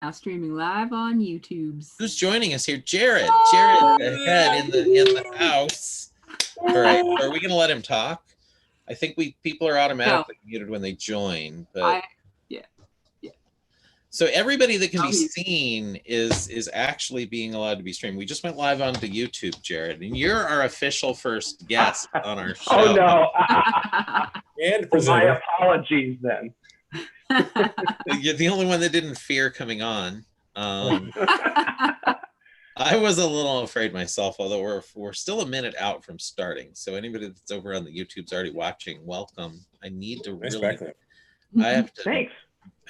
Now streaming live on YouTube's. Who's joining us here? Jared. Jared ahead in the house. All right. Are we going to let him talk? I think people are automatically muted when they join, but yeah. So everybody that can be seen is actually being allowed to be streamed. We just went live onto YouTube, Jared, and you're our official first guest on our show. Oh no! And my apologies then. You're the only one that didn't fear coming on. I was a little afraid myself, although we're still a minute out from starting. So anybody that's over on the YouTube's already watching, welcome. I need to Thanks.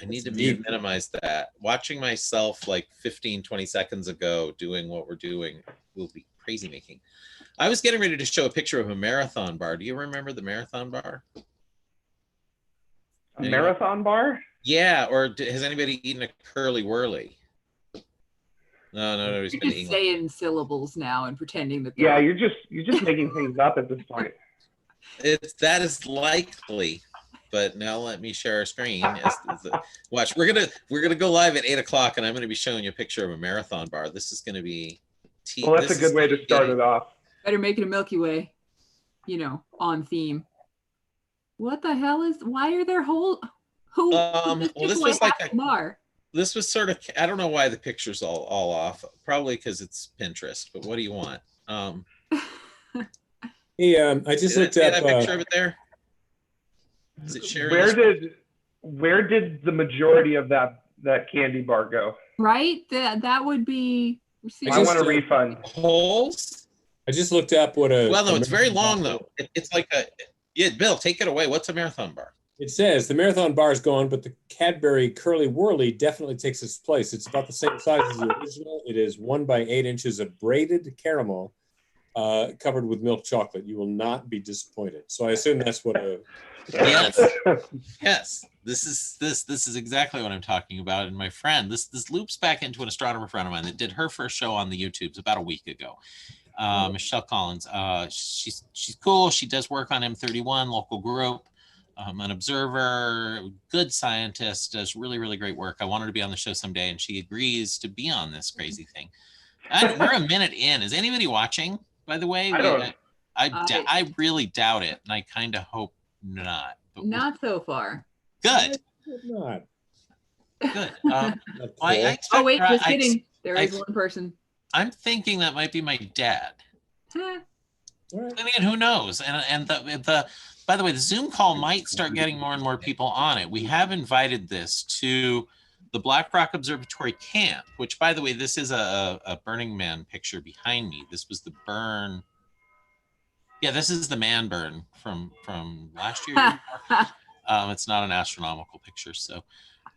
I need to minimize that. Watching myself like 15, 20 seconds ago doing what we're doing will be crazy making. I was getting ready to show a picture of a Marathon bar. Do you remember the Marathon bar? Marathon bar? Yeah, or has anybody eaten a Curly Whirly? No. You're just saying syllables now and pretending that. Yeah, you're just making things up at this point. That is likely, but now let me share our screen. Watch, we're gonna go live at 8 o'clock, and I'm gonna be showing you a picture of a Marathon bar. This is gonna be. Well, that's a good way to start it off. Better make it a Milky Way, on theme. What the hell is? Why are there whole? Who? Well, this was like a bar. This was sort of, I don't know why the picture's all off. Probably because it's Pinterest, but what do you want? Hey, I just looked up. That picture of it there? Is it sharing? Where did the majority of that candy bar go? Right? That would be. I want a refund. Holes? I just looked up what a. Well, no, it's very long though. It's like a. Yeah, Bill, take it away. What's a Marathon bar? It says the Marathon bar is gone, but the Cadbury Curly Whirly definitely takes its place. It's about the same size as the original. It is 1 by 8 inches of braided caramel covered with milk chocolate. You will not be disappointed. So I assume that's what a. Yes. This is exactly what I'm talking about. And my friend, this loops back into an astronomer friend of mine that did her first show on the YouTubes about a week ago. Michelle Collins. She's cool. She does work on M31 local group. An observer, good scientist, does really, really great work. I want her to be on the show someday, and she agrees to be on this crazy thing. We're a minute in. Is anybody watching, by the way? I really doubt it, and I kind of hope not. But not so far. Good. Not. Good. Oh, wait, just kidding. There is one person. I'm thinking that might be my dad. Right. And again, who knows? And the by the way, the Zoom call might start getting more and more people on it. We have invited this to the Black Rock Observatory camp, which, by the way, this is a Burning Man picture behind me. This was the burn. Yeah, this is the man burn from last year. It's not an astronomical picture, so.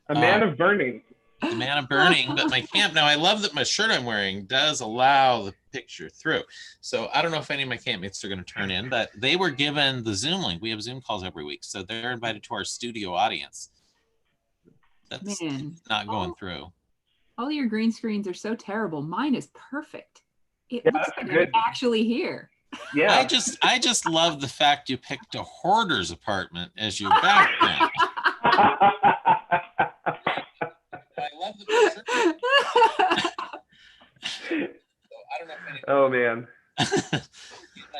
A man of burning. The man of burning, but my camp. Now, I love that my shirt I'm wearing does allow the picture through. So I don't know if any of my campmates are going to turn in, but they were given the Zoom link. We have Zoom calls every week. So they're invited to our studio audience. That's not going through. All your green screens are so terrible. Mine is perfect. It looks like I'm actually here. Yeah. I just love the fact you picked a hoarder's apartment as your background. I love the picture. So I don't know if anybody... Oh man.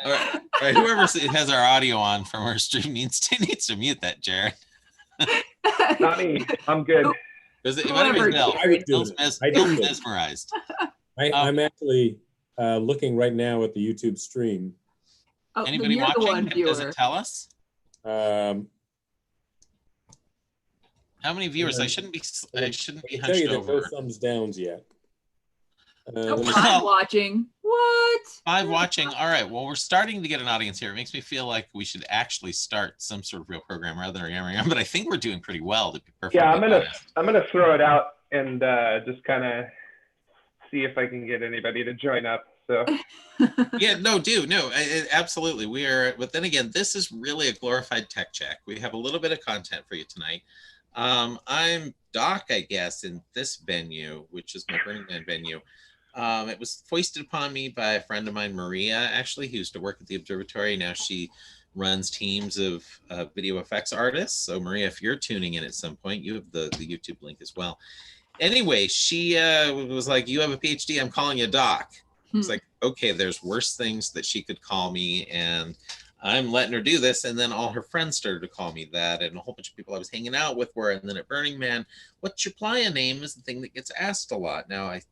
All right. Whoever has our audio on from our stream needs to mute that, Jared. Not me. I'm good. It might have been Bill. Bill's mesmerized. I'm actually looking right now at the YouTube stream. Oh, anybody watching? Does it tell us? How many viewers? I shouldn't be hunched over. No thumbs downs yet. 5 watching. What? 5 watching. All right. Well, we're starting to get an audience here. It makes me feel like we should actually start some sort of real program rather than yammering on. But I think we're doing pretty well, to be perfectly honest. I'm gonna throw it out and just kind of see if I can get anybody to join up. So. Yeah. No. Absolutely. We are. But then again, this is really a glorified tech check. We have a little bit of content for you tonight. I'm Doc, I guess, in this venue, which is my Burning Man venue. It was foisted upon me by a friend of mine, Maria, actually, who used to work at the observatory. Now she runs teams of video effects artists. So Maria, if you're tuning in at some point, you have the YouTube link as well. Anyway, she was like, "You have a PhD. I'm calling you Doc." It's like, okay, there's worse things that she could call me, and I'm letting her do this. And then all her friends started to call me that, and a whole bunch of people I was hanging out with were. And then at Burning Man, "What's your playa name?" is the thing that gets asked a lot. Now I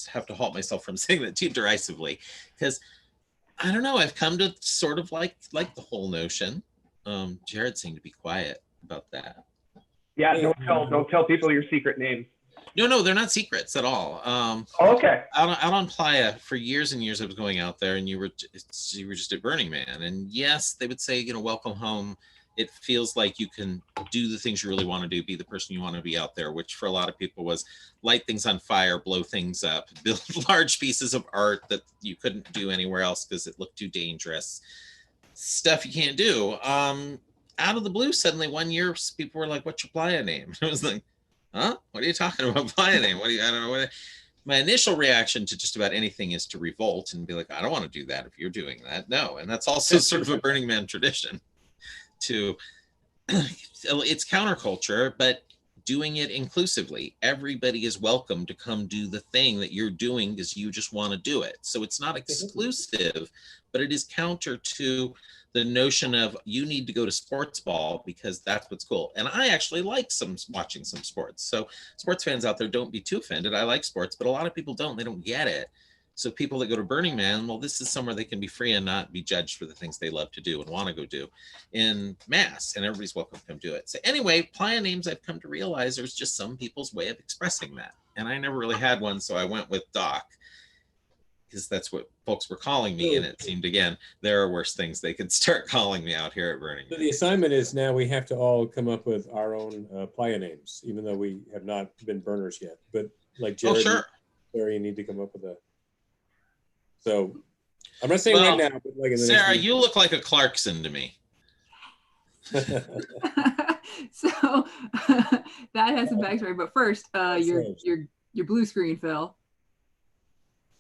have to halt myself from saying that too derisively, because I don't know. I've come to sort of like the whole notion. Jared seemed to be quiet about that. Yeah, don't tell people your secret names. No, they're not secrets at all. Okay. Out on Playa for years and years, I was going out there, and you were just at Burning Man, and yes, they would say, "Welcome home." It feels like you can do the things you really want to do, be the person you want to be out there, which for a lot of people was light things on fire, blow things up, build large pieces of art that you couldn't do anywhere else because it looked too dangerous. Stuff you can't do. Out of the blue, suddenly one year, people were like, "What's your playa name?" And I was like, "Huh? What are you talking about? Playa name? I don't know." My initial reaction to just about anything is to revolt and be like, "I don't want to do that if you're doing that." No. And that's also sort of a Burning Man tradition to, it's counterculture, but doing it inclusively. Everybody is welcome to come do the thing that you're doing because you just want to do it. So it's not exclusive, but it is counter to the notion of you need to go to sports ball because that's what's cool. And I actually like watching some sports. So sports fans out there, don't be too offended. I like sports, but a lot of people don't. They don't get it. So people that go to Burning Man, well, this is somewhere they can be free and not be judged for the things they love to do and want to go do in mass, and everybody's welcome to come do it. So anyway, playa names, I've come to realize there's just some people's way of expressing that. And I never really had one, so I went with Doc, because that's what folks were calling me, and it seemed, again, there are worse things they could start calling me out here at Burning Man. So the assignment is now we have to all come up with our own playa names, even though we have not been burners yet. But like Jared, sure. Sarah, you need to come up with a. So I'm not saying right now, but like in the Sarah, next you look like a Clarkson to me. So that has some backstory, but first, your blue screen, Phil.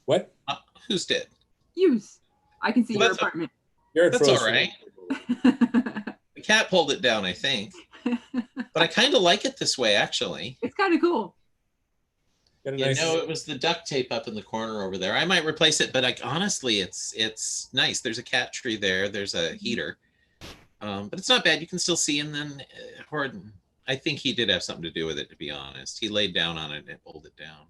What? Who's did? Use. I can see your apartment. That's all right. The cat pulled it down, I think. But I kind of like it this way, actually. It's kind of cool. It was the duct tape up in the corner over there. I might replace it, but honestly, it's nice. There's a cat tree there. There's a heater. But it's not bad. You can still see. And then Horton, I think he did have something to do with it, to be honest. He laid down on it and pulled it down.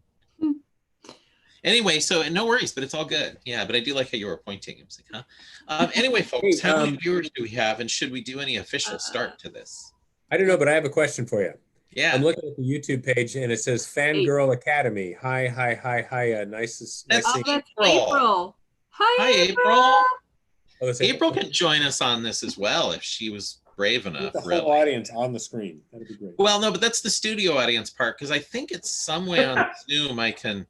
Anyway, so no worries, but it's all good. Yeah, but I do like how you were pointing. I was like, huh? Anyway, folks, how many viewers do we have? And should we do any official start to this? I don't know, but I have a question for you. Yeah. I'm looking at the YouTube page and it says Fangirl Academy. Hi. Nice. That's April. Hi, April. Oh, April can join us on this as well if she was brave enough. The whole audience on the screen. That'd be great. Well, no, but that's the studio audience part, because I think it's some way on Zoom I can.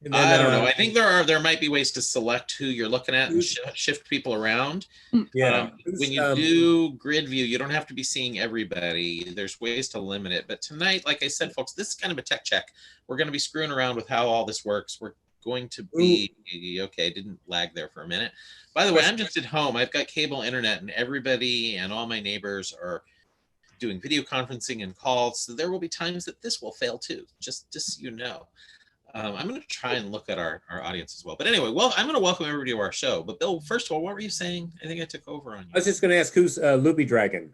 Then, I don't know. I think there might be ways to select who you're looking at and shift people around. Yeah. When you do grid view, you don't have to be seeing everybody. There's ways to limit it. But tonight, like I said, folks, this is kind of a tech check. We're going to be screwing around with how all this works. We're going to be okay. Didn't lag there for a minute. By the way, I'm just at home. I've got cable internet, and everybody and all my neighbors are doing video conferencing and calls. So there will be times that this will fail too. Just so you know. I'm going to try and look at our audience as well. But anyway, well, I'm going to welcome everybody to our show. But Bill, first of all, what were you saying? I think I took over on you. I was just going to ask, who's Loopy Dragon?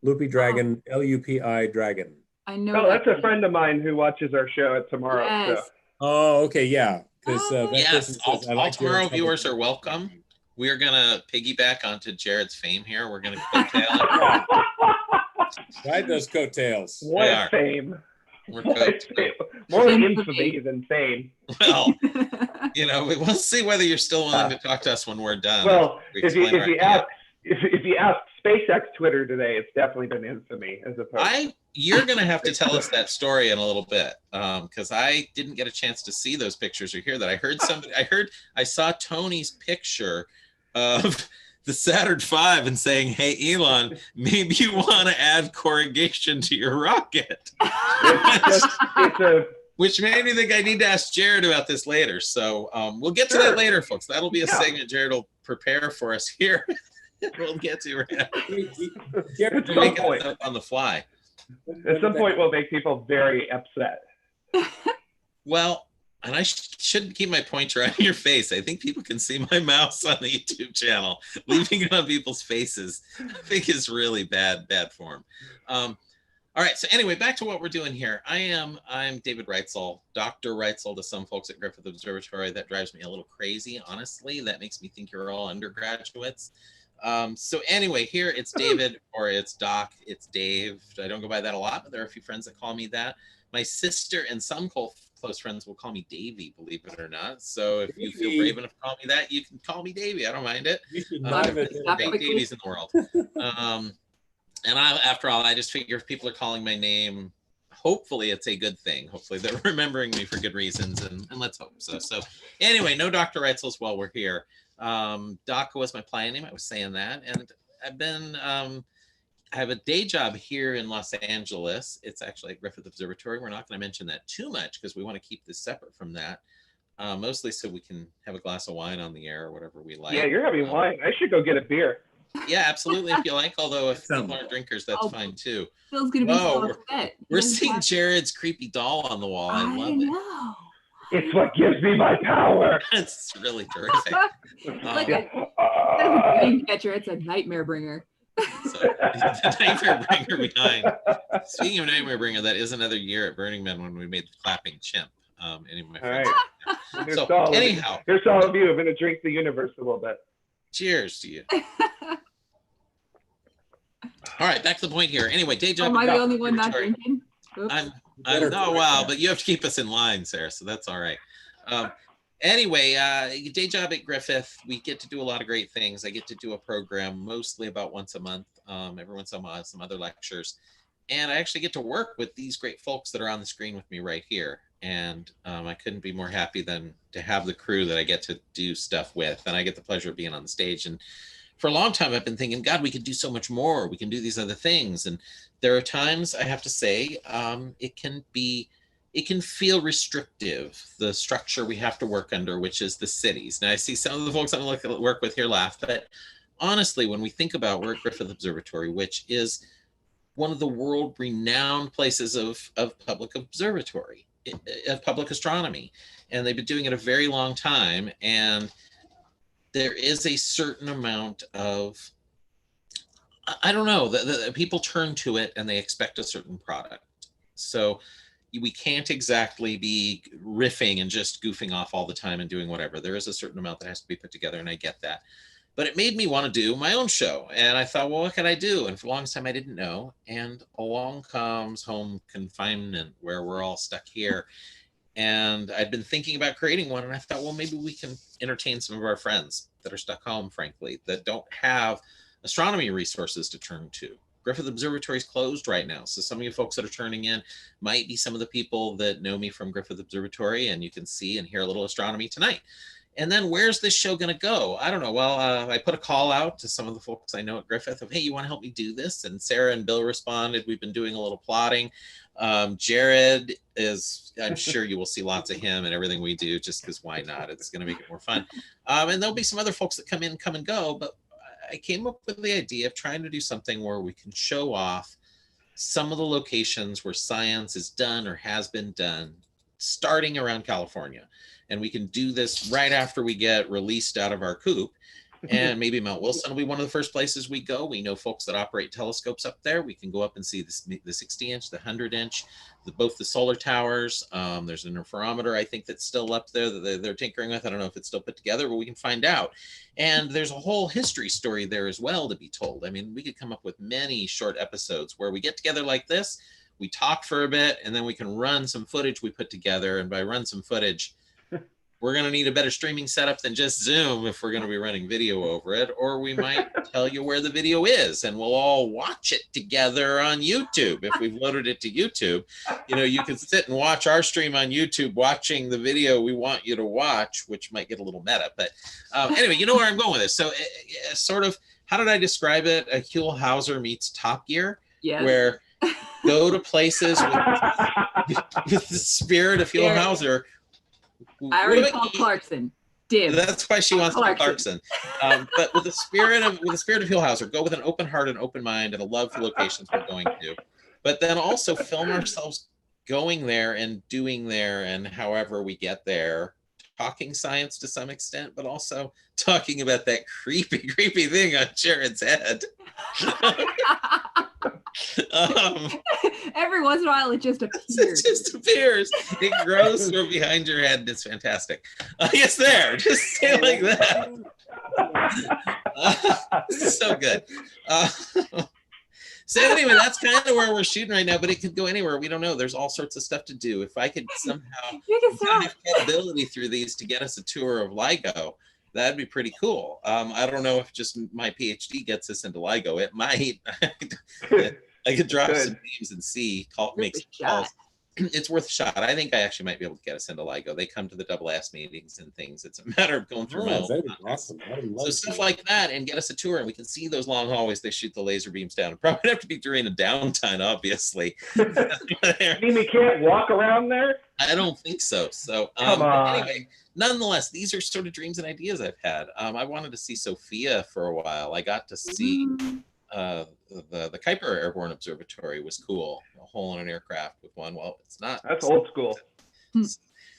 Loopy Dragon, Lupi Dragon. I know. Oh, that's a friend of mine who watches our show at Tomorrow. Yes. So. Oh, okay, yeah. Yes, all Tomorrow viewers are welcome. We are going to piggyback onto Jared's fame here. We're going to coattail. Ride those coattails. What a fame. More infamy than fame. Well, we'll see whether you're still willing to talk to us when we're done. Well, if you ask SpaceX Twitter today, it's definitely been infamy as opposed. You're going to have to tell us that story in a little bit, because I didn't get a chance to see those pictures or hear that. I saw Tony's picture of the Saturn V and saying, "Hey, Elon, maybe you want to add corrugation to your rocket." Which made me think I need to ask Jared about this later. So we'll get to that later, folks. That'll be a segment Jared will prepare for us here. We'll get to right now. Jared, make it on the fly. At some point, we'll make people very upset. Well, and I shouldn't keep my pointer on your face. I think people can see my mouse on the YouTube channel. Leaving it on people's faces, I think is really bad form. All right. So anyway, back to what we're doing here. I'm David Reitzel, Dr. Reitzel to some folks at Griffith Observatory. That drives me a little crazy, honestly. That makes me think you're all undergraduates. So anyway, here it's David or it's Doc, it's Dave. I don't go by that a lot, but there are a few friends that call me that. My sister and some close friends will call me Davey, believe it or not. So if you feel brave enough to call me that, you can call me Davey. I don't mind it. You should not have Great Davies in the world. And after all, I just figure if people are calling my name, hopefully it's a good thing. Hopefully they're remembering me for good reasons, and let's hope so. So anyway, no Dr. Reitzels while we're here. DACA was my plan name. I was saying that. And I've been, I have a day job here in Los Angeles. It's actually at Griffith Observatory. We're not going to mention that too much because we want to keep this separate from that. Mostly so we can have a glass of wine on the air or whatever we like. Yeah, you're having wine. I should go get a beer. Yeah, absolutely. If you like, although if people aren't drinkers, that's fine too. Phil's gonna be so upset. We're seeing Jared's creepy doll on the wall. I love know. It's what gives me my power. It's really terrific. Like a dream catcher, it's a nightmare bringer. So, the Nightmare Bringer behind. Speaking of Nightmare Bringer, that is another year at Burning Man when we made the clapping chimp. Any of my friends. All right. So anyhow, here's all of you. I'm gonna drink the universe a little bit. Cheers to you. All right, back to the point here. Anyway, day job. Am I the only one not drinking? I'm wow, but you have to keep us in line, Sarah, so that's all right. Anyway, day job at Griffith. We get to do a lot of great things. I get to do a program mostly about once a month. Every once in a while, some other lectures. And I actually get to work with these great folks that are on the screen with me right here. And I couldn't be more happy than to have the crew that I get to do stuff with. And I get the pleasure of being on the stage. And for a long time, I've been thinking, God, we could do so much more. We can do these other things. And there are times, I have to say, it can feel restrictive, the structure we have to work under, which is the cities. Now, I see some of the folks I work with here laugh, but honestly, when we think about, we're at Griffith Observatory, which is one of the world-renowned places of public observatory, of public astronomy. And they've been doing it a very long time. And there is a certain amount of, I don't know, the people turn to it and they expect a certain product. So we can't exactly be riffing and just goofing off all the time and doing whatever. There is a certain amount that has to be put together, and I get that. But it made me want to do my own show. And I thought, well, what can I do? And for the longest time, I didn't know. And along comes home confinement, where we're all stuck here. And I'd been thinking about creating one. And I thought, well, maybe we can entertain some of our friends that are stuck home, frankly, that don't have astronomy resources to turn to. Griffith Observatory is closed right now. So some of you folks that are turning in might be some of the people that know me from Griffith Observatory, and you can see and hear a little astronomy tonight. And then where's this show going to go? I don't know. Well, I put a call out to some of the folks I know at Griffith of, hey, you want to help me do this? And Sarah and Bill responded. We've been doing a little plotting. Jared is, I'm sure you will see lots of him and everything we do, just because why not? It's going to make it more fun. And there'll be some other folks that come and go. But I came up with the idea of trying to do something where we can show off some of the locations where science is done or has been done, starting around California. And we can do this right after we get released out of our coop. And maybe Mount Wilson will be one of the first places we go. We know folks that operate telescopes up there. We can go up and see the 60-inch, the 100-inch, both the solar towers. There's an interferometer, I think, that's still up there that they're tinkering with. I don't know if it's still put together, but we can find out. And there's a whole history story there as well to be told. I mean, we could come up with many short episodes where we get together like this, we talk for a bit, and then we can run some footage we put together. And by run some footage, we're going to need a better streaming setup than just Zoom if we're going to be running video over it, or we might tell you where the video is and we'll all watch it together on YouTube. If we've loaded it to YouTube, you know, you can sit and watch our stream on YouTube, watching the video we want you to watch, which might get a little meta, but anyway, you know where I'm going with this. So sort of, how did I describe it? A Huell Hauser meets Top Gear, Yes. where go to places with the spirit of Huell Hauser. I already called Clarkson. Dibs. That's why she wants to be Clarkson. But with the spirit of Huell Hauser, go with an open heart and open mind and a love for locations we're going to. but then also film ourselves going there and doing there, and however we get there, talking science to some extent, but also talking about that creepy thing on Jared's head. Every once in a while, it just appears. It just appears. It grows from behind your head. It's fantastic. It's there. Just stay like that. This is so good. So anyway, that's kind of where we're shooting right now, but it could go anywhere. We don't know. There's all sorts of stuff to do. If I could somehow have credibility through these to get us a tour of LIGO, that'd be pretty cool. I don't know if just my PhD gets us into LIGO. It might. I could drop some names and see. Make some calls. It's worth a shot. I think I actually might be able to get us into LIGO. They come to the double ass meetings and things. It's a matter of going through my own. That'd be awesome. So stuff like that, and get us a tour, and we can see those long hallways they shoot the laser beams down. Probably have to be during a downtime, obviously. You mean we can't walk around there? I don't think so. So anyway, nonetheless, these are sort of dreams and ideas I've had. I wanted to see Sophia for a while. I got to see the Kuiper Airborne Observatory was cool. A hole in an aircraft with one. Well, it's not. That's old school.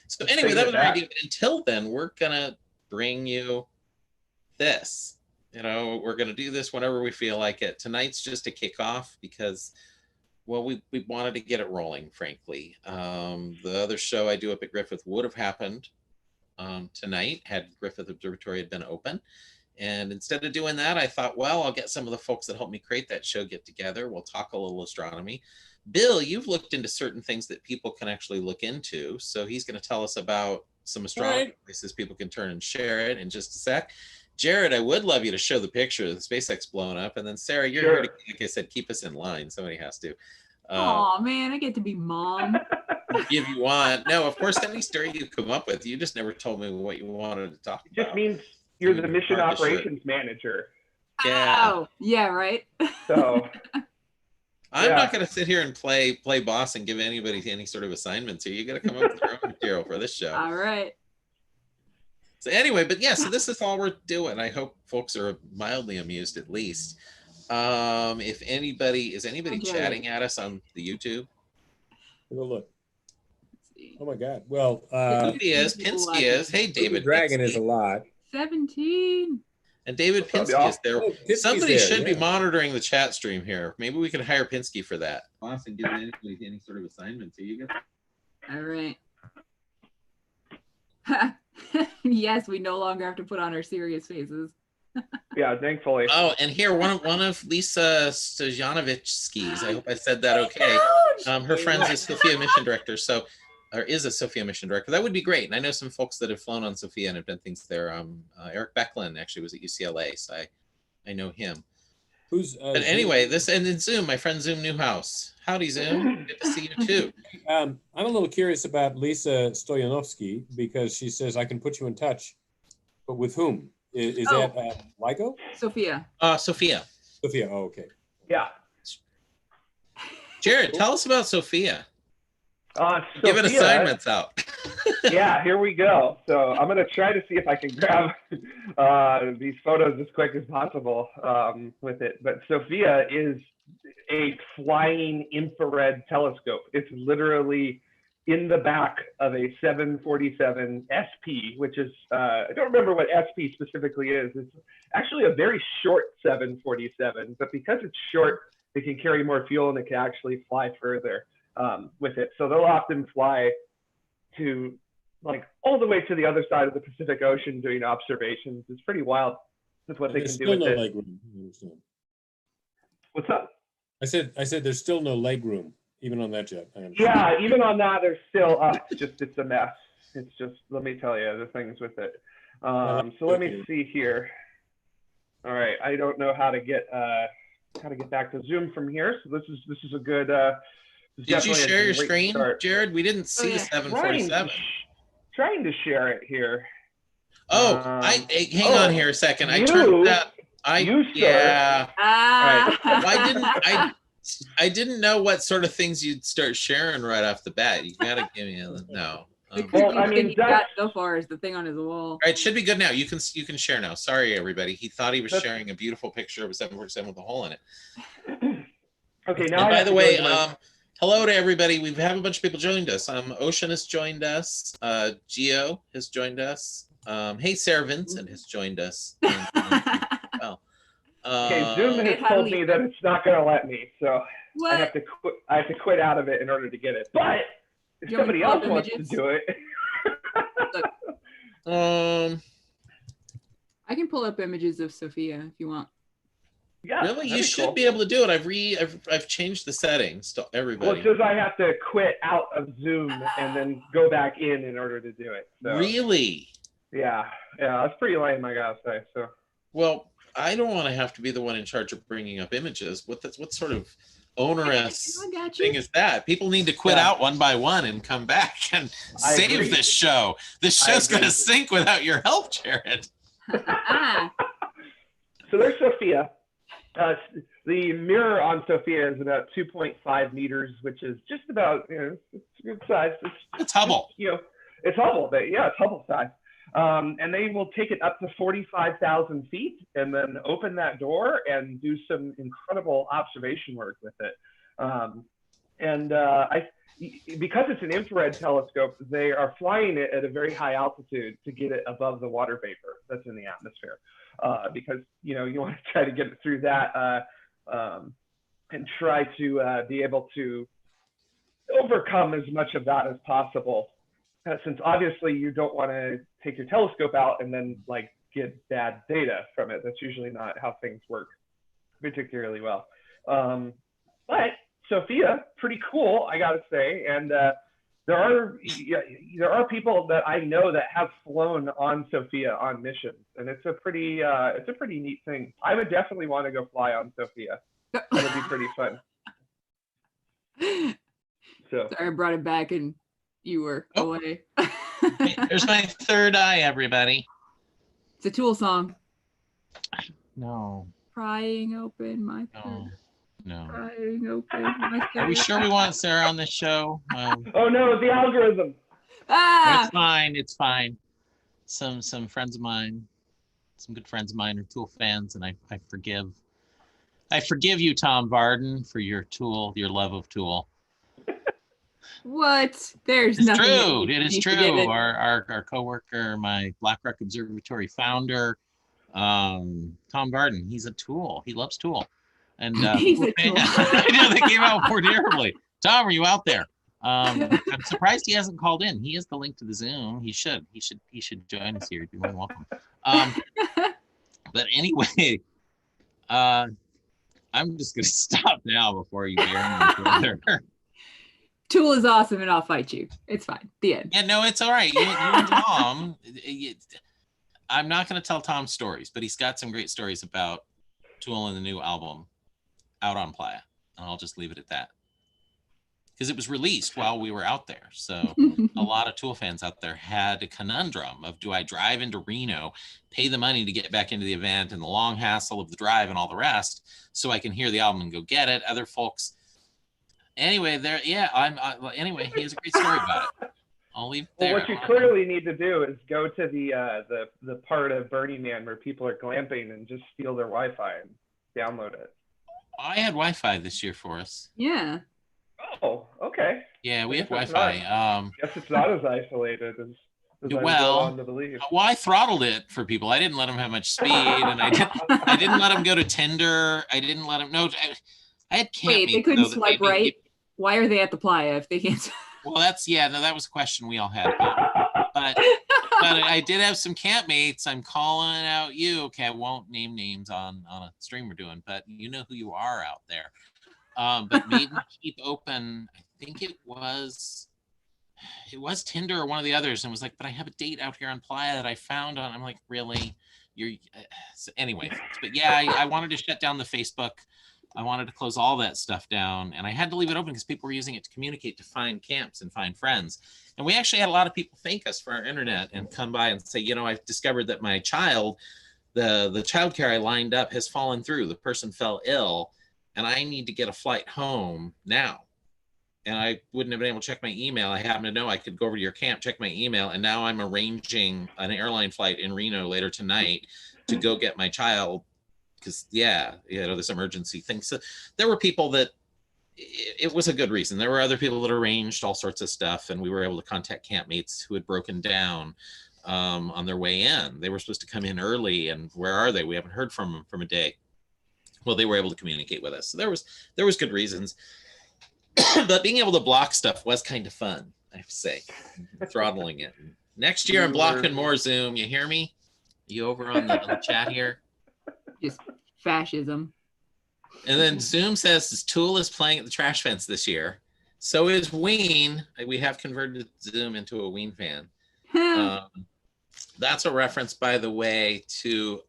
So anyway, that was my idea. But until then, we're gonna bring you this. You know, we're gonna do this whenever we feel like it. Tonight's just a kickoff because, well, we wanted to get it rolling, frankly. The other show I do up at Griffith would have happened tonight had Griffith Observatory had been open. And instead of doing that, I thought, well, I'll get some of the folks that helped me create that show get together. We'll talk a little astronomy. Bill, you've looked into certain things that people can actually look into. So he's going to tell us about some astronomy places people can turn and share it in just a sec. Jared, I would love you to show the picture of the SpaceX blowing up. And then Sarah, you're here to, like I said, keep us in line. Somebody has to. Oh man, I get to be mom. If you want. No, of course, any story you come up with, you just never told me what you wanted to talk about. It just means you're the mission operations manager. Yeah. Oh, yeah, right. So I'm not going to sit here and play boss and give anybody any sort of assignments here. You got to come up with your own material for this show. All right. So anyway, but yeah, so this is all we're doing. I hope folks are mildly amused at least. If anybody is chatting at us on the YouTube? We'll look. Oh my God. Well, Pinsky is. Hey, David. Dragon Pinsky is a lot. 17. And David Pinsky is there. Pinsky's Somebody there, should be monitoring the chat stream here. Maybe we could hire Pinsky for that. Boss and give anybody any sort of assignments. Here you go. All right. Yes, we no longer have to put on our serious faces. yeah, thankfully. Oh, and here one of Lisa Stojanovich's. I hope I said that okay. Her friend's a Sophia mission director, or is a Sophia mission director. That would be great. And I know some folks that have flown on Sophia and have done things there. Eric Becklin actually was at UCLA, so I know him. Who's? But anyway, this and in Zoom, my friend Zoom Newhouse. Howdy, Zoom. Good to see you too. I'm a little curious about Lisa Stoyanovsky because she says I can put you in touch, but with whom? Is that LIGO? Sophia. Sophia. Sophia. Oh, okay. Yeah. Jared, tell us about Sophia. Giving Sophia, assignments out. yeah, here we go. So I'm going to try to see if I can grab these photos as quick as possible with it. But Sophia is a flying infrared telescope. It's literally in the back of a 747 SP, which is, I don't remember what SP specifically is. It's actually a very short 747, but because it's short, it can carry more fuel and it can actually fly further with it. So they'll often fly to like all the way to the other side of the Pacific Ocean doing observations. It's pretty wild with what they can do with it. Leg room. What's up? I said there's still no leg room, even on that jet. Yeah, even on that, there's still, it's a mess. It's just, let me tell you, the things with it. So let me see here. All right, I don't know how to get back to Zoom from here. So this is a good. Did you share your screen, Jared? We didn't see 747. Trying to share it here. Oh, hang on here a second. I turned that. Yeah. Right. I didn't know what sort of things you'd start sharing right off the bat. You gotta give me no. Well, I mean, got so far is the thing on his wall. All right, it should be good now. You can share now. Sorry, everybody. He thought he was sharing a beautiful picture of a 747 with a hole in it. Okay, now And I by have the to go way, into my- hello to everybody. We have a bunch of people joined us. Ocean has joined us. Geo has joined us. Hey, Sarah Vincent has joined us. Well, okay, Zoom has Hey, how told do me you- that it's not going to let me, so I have What? to quit. I have to quit out of it in order to get it. But if You want me somebody to pull else up wants to images? do it, I can pull up images of Sophia if you want. yeah, really, that'd you be should cool. be able to do it. I've changed the settings to Well, everybody. it says I have to quit out of Zoom and then go back in order to do it. So, Really? yeah, that's pretty lame, I gotta say. So, Well, I don't want to have to be the one in charge of bringing up images. What sort of onerous I got thing you. is that? People need to quit Yeah. out one by one and come back and I save agree. this show. This I show's going to agree. sink without your help, Jared. so there's Sophia. The mirror on Sophia is about 2.5 meters, which is just about, it's a good size. It's Hubble. It's Hubble, but yeah, it's Hubble size. And they will take it up to 45,000 feet and then open that door and do some incredible observation work with it. Because it's an infrared telescope, they are flying it at a very high altitude to get it above the water vapor that's in the atmosphere. Because you want to try to get it through that and try to be able to overcome as much of that as possible. Since obviously you don't want to take your telescope out and then like get bad data from it. That's usually not how things work particularly well. But Sophia, pretty cool, I gotta say. And there are people that I know that have flown on Sophia on missions, and it's a pretty neat thing. I would definitely want to go fly on Sophia. That would be pretty fun. So Sorry, I brought it back and you were away. There's my third eye, everybody. It's a Tool song. No, Prying open my no, third. no. Prying open my third. Are we sure we want Sarah on this show? oh no, the algorithm. Ah! It's fine. It's fine. Some friends of mine, some good friends of mine are Tool fans, and I forgive. I forgive you, Tom Varden, for your love of Tool. What? There's It's nothing. true. that It is you true. forgive it. Our coworker, my Black Rock Observatory founder, Tom Varden, he's a Tool. He loves Tool. And He's a Tool. I know they came out more terribly. Tom, are you out there? I'm surprised he hasn't called in. He has the link to the Zoom. He should join us here. You'd be more than welcome. But anyway, I'm just gonna stop now before you bear me further. Tool is awesome and I'll fight you. It's fine. The end. Yeah, no, it's all right. You and Tom. I'm not going to tell Tom stories, but he's got some great stories about Tool and the new album out on Playa, and I'll just leave it at that. Because it was released while we were out there, so a lot of Tool fans out there had a conundrum of: do I drive into Reno, pay the money to get back into the event, and the long hassle of the drive and all the rest, so I can hear the album and go get it? Other folks. Anyway, there. Yeah, anyway, he has a great story about it. I'll leave it there. Well, what you clearly need to do is go to the part of Burning Man where people are glamping and just steal their Wi-Fi and download it. I had Wi-Fi this year for us. Yeah. Oh, okay. Yeah, we have Guess it's Wi-Fi. Guess it's not as isolated as I was Well, led on to believe. well, I throttled it for people. I didn't let them have much speed, and I didn't let them go to Tinder. I didn't let them. No, I had camp Wait, they meets, couldn't though, that swipe made me- right? Why are they at the Playa if they can't? Well, that was a question we all had. But I did have some campmates. I'm calling out you. Okay, I won't name names on a stream we're doing, but you know who you are out there. But made me keep open. I think it was Tinder or one of the others, and was like, but I have a date out here on Playa that I found on. I'm like, really? So anyway, but yeah, I wanted to shut down the Facebook. I wanted to close all that stuff down, and I had to leave it open because people were using it to communicate, to find camps and find friends. And we actually had a lot of people thank us for our internet and come by and say, I've discovered that my child, the childcare I lined up has fallen through. The person fell ill, and I need to get a flight home now. And I wouldn't have been able to check my email. I happen to know I could go over to your camp, check my email, and now I'm arranging an airline flight in Reno later tonight to go get my child. Because this emergency thing. So there were people that it was a good reason. There were other people that arranged all sorts of stuff, and we were able to contact campmates who had broken down on their way in. They were supposed to come in early, and where are they? We haven't heard from them from a day. Well, they were able to communicate with us. So there was good reasons. But being able to block stuff was kind of fun, I have to say. Throttling it. Next year, I'm blocking more Zoom. You hear me? You over on the chat here? Just fascism. And then Zoom says this Tool is playing at the Trash Fence this year. So is Ween. We have converted Zoom into a Ween fan. That's a reference, by the way, to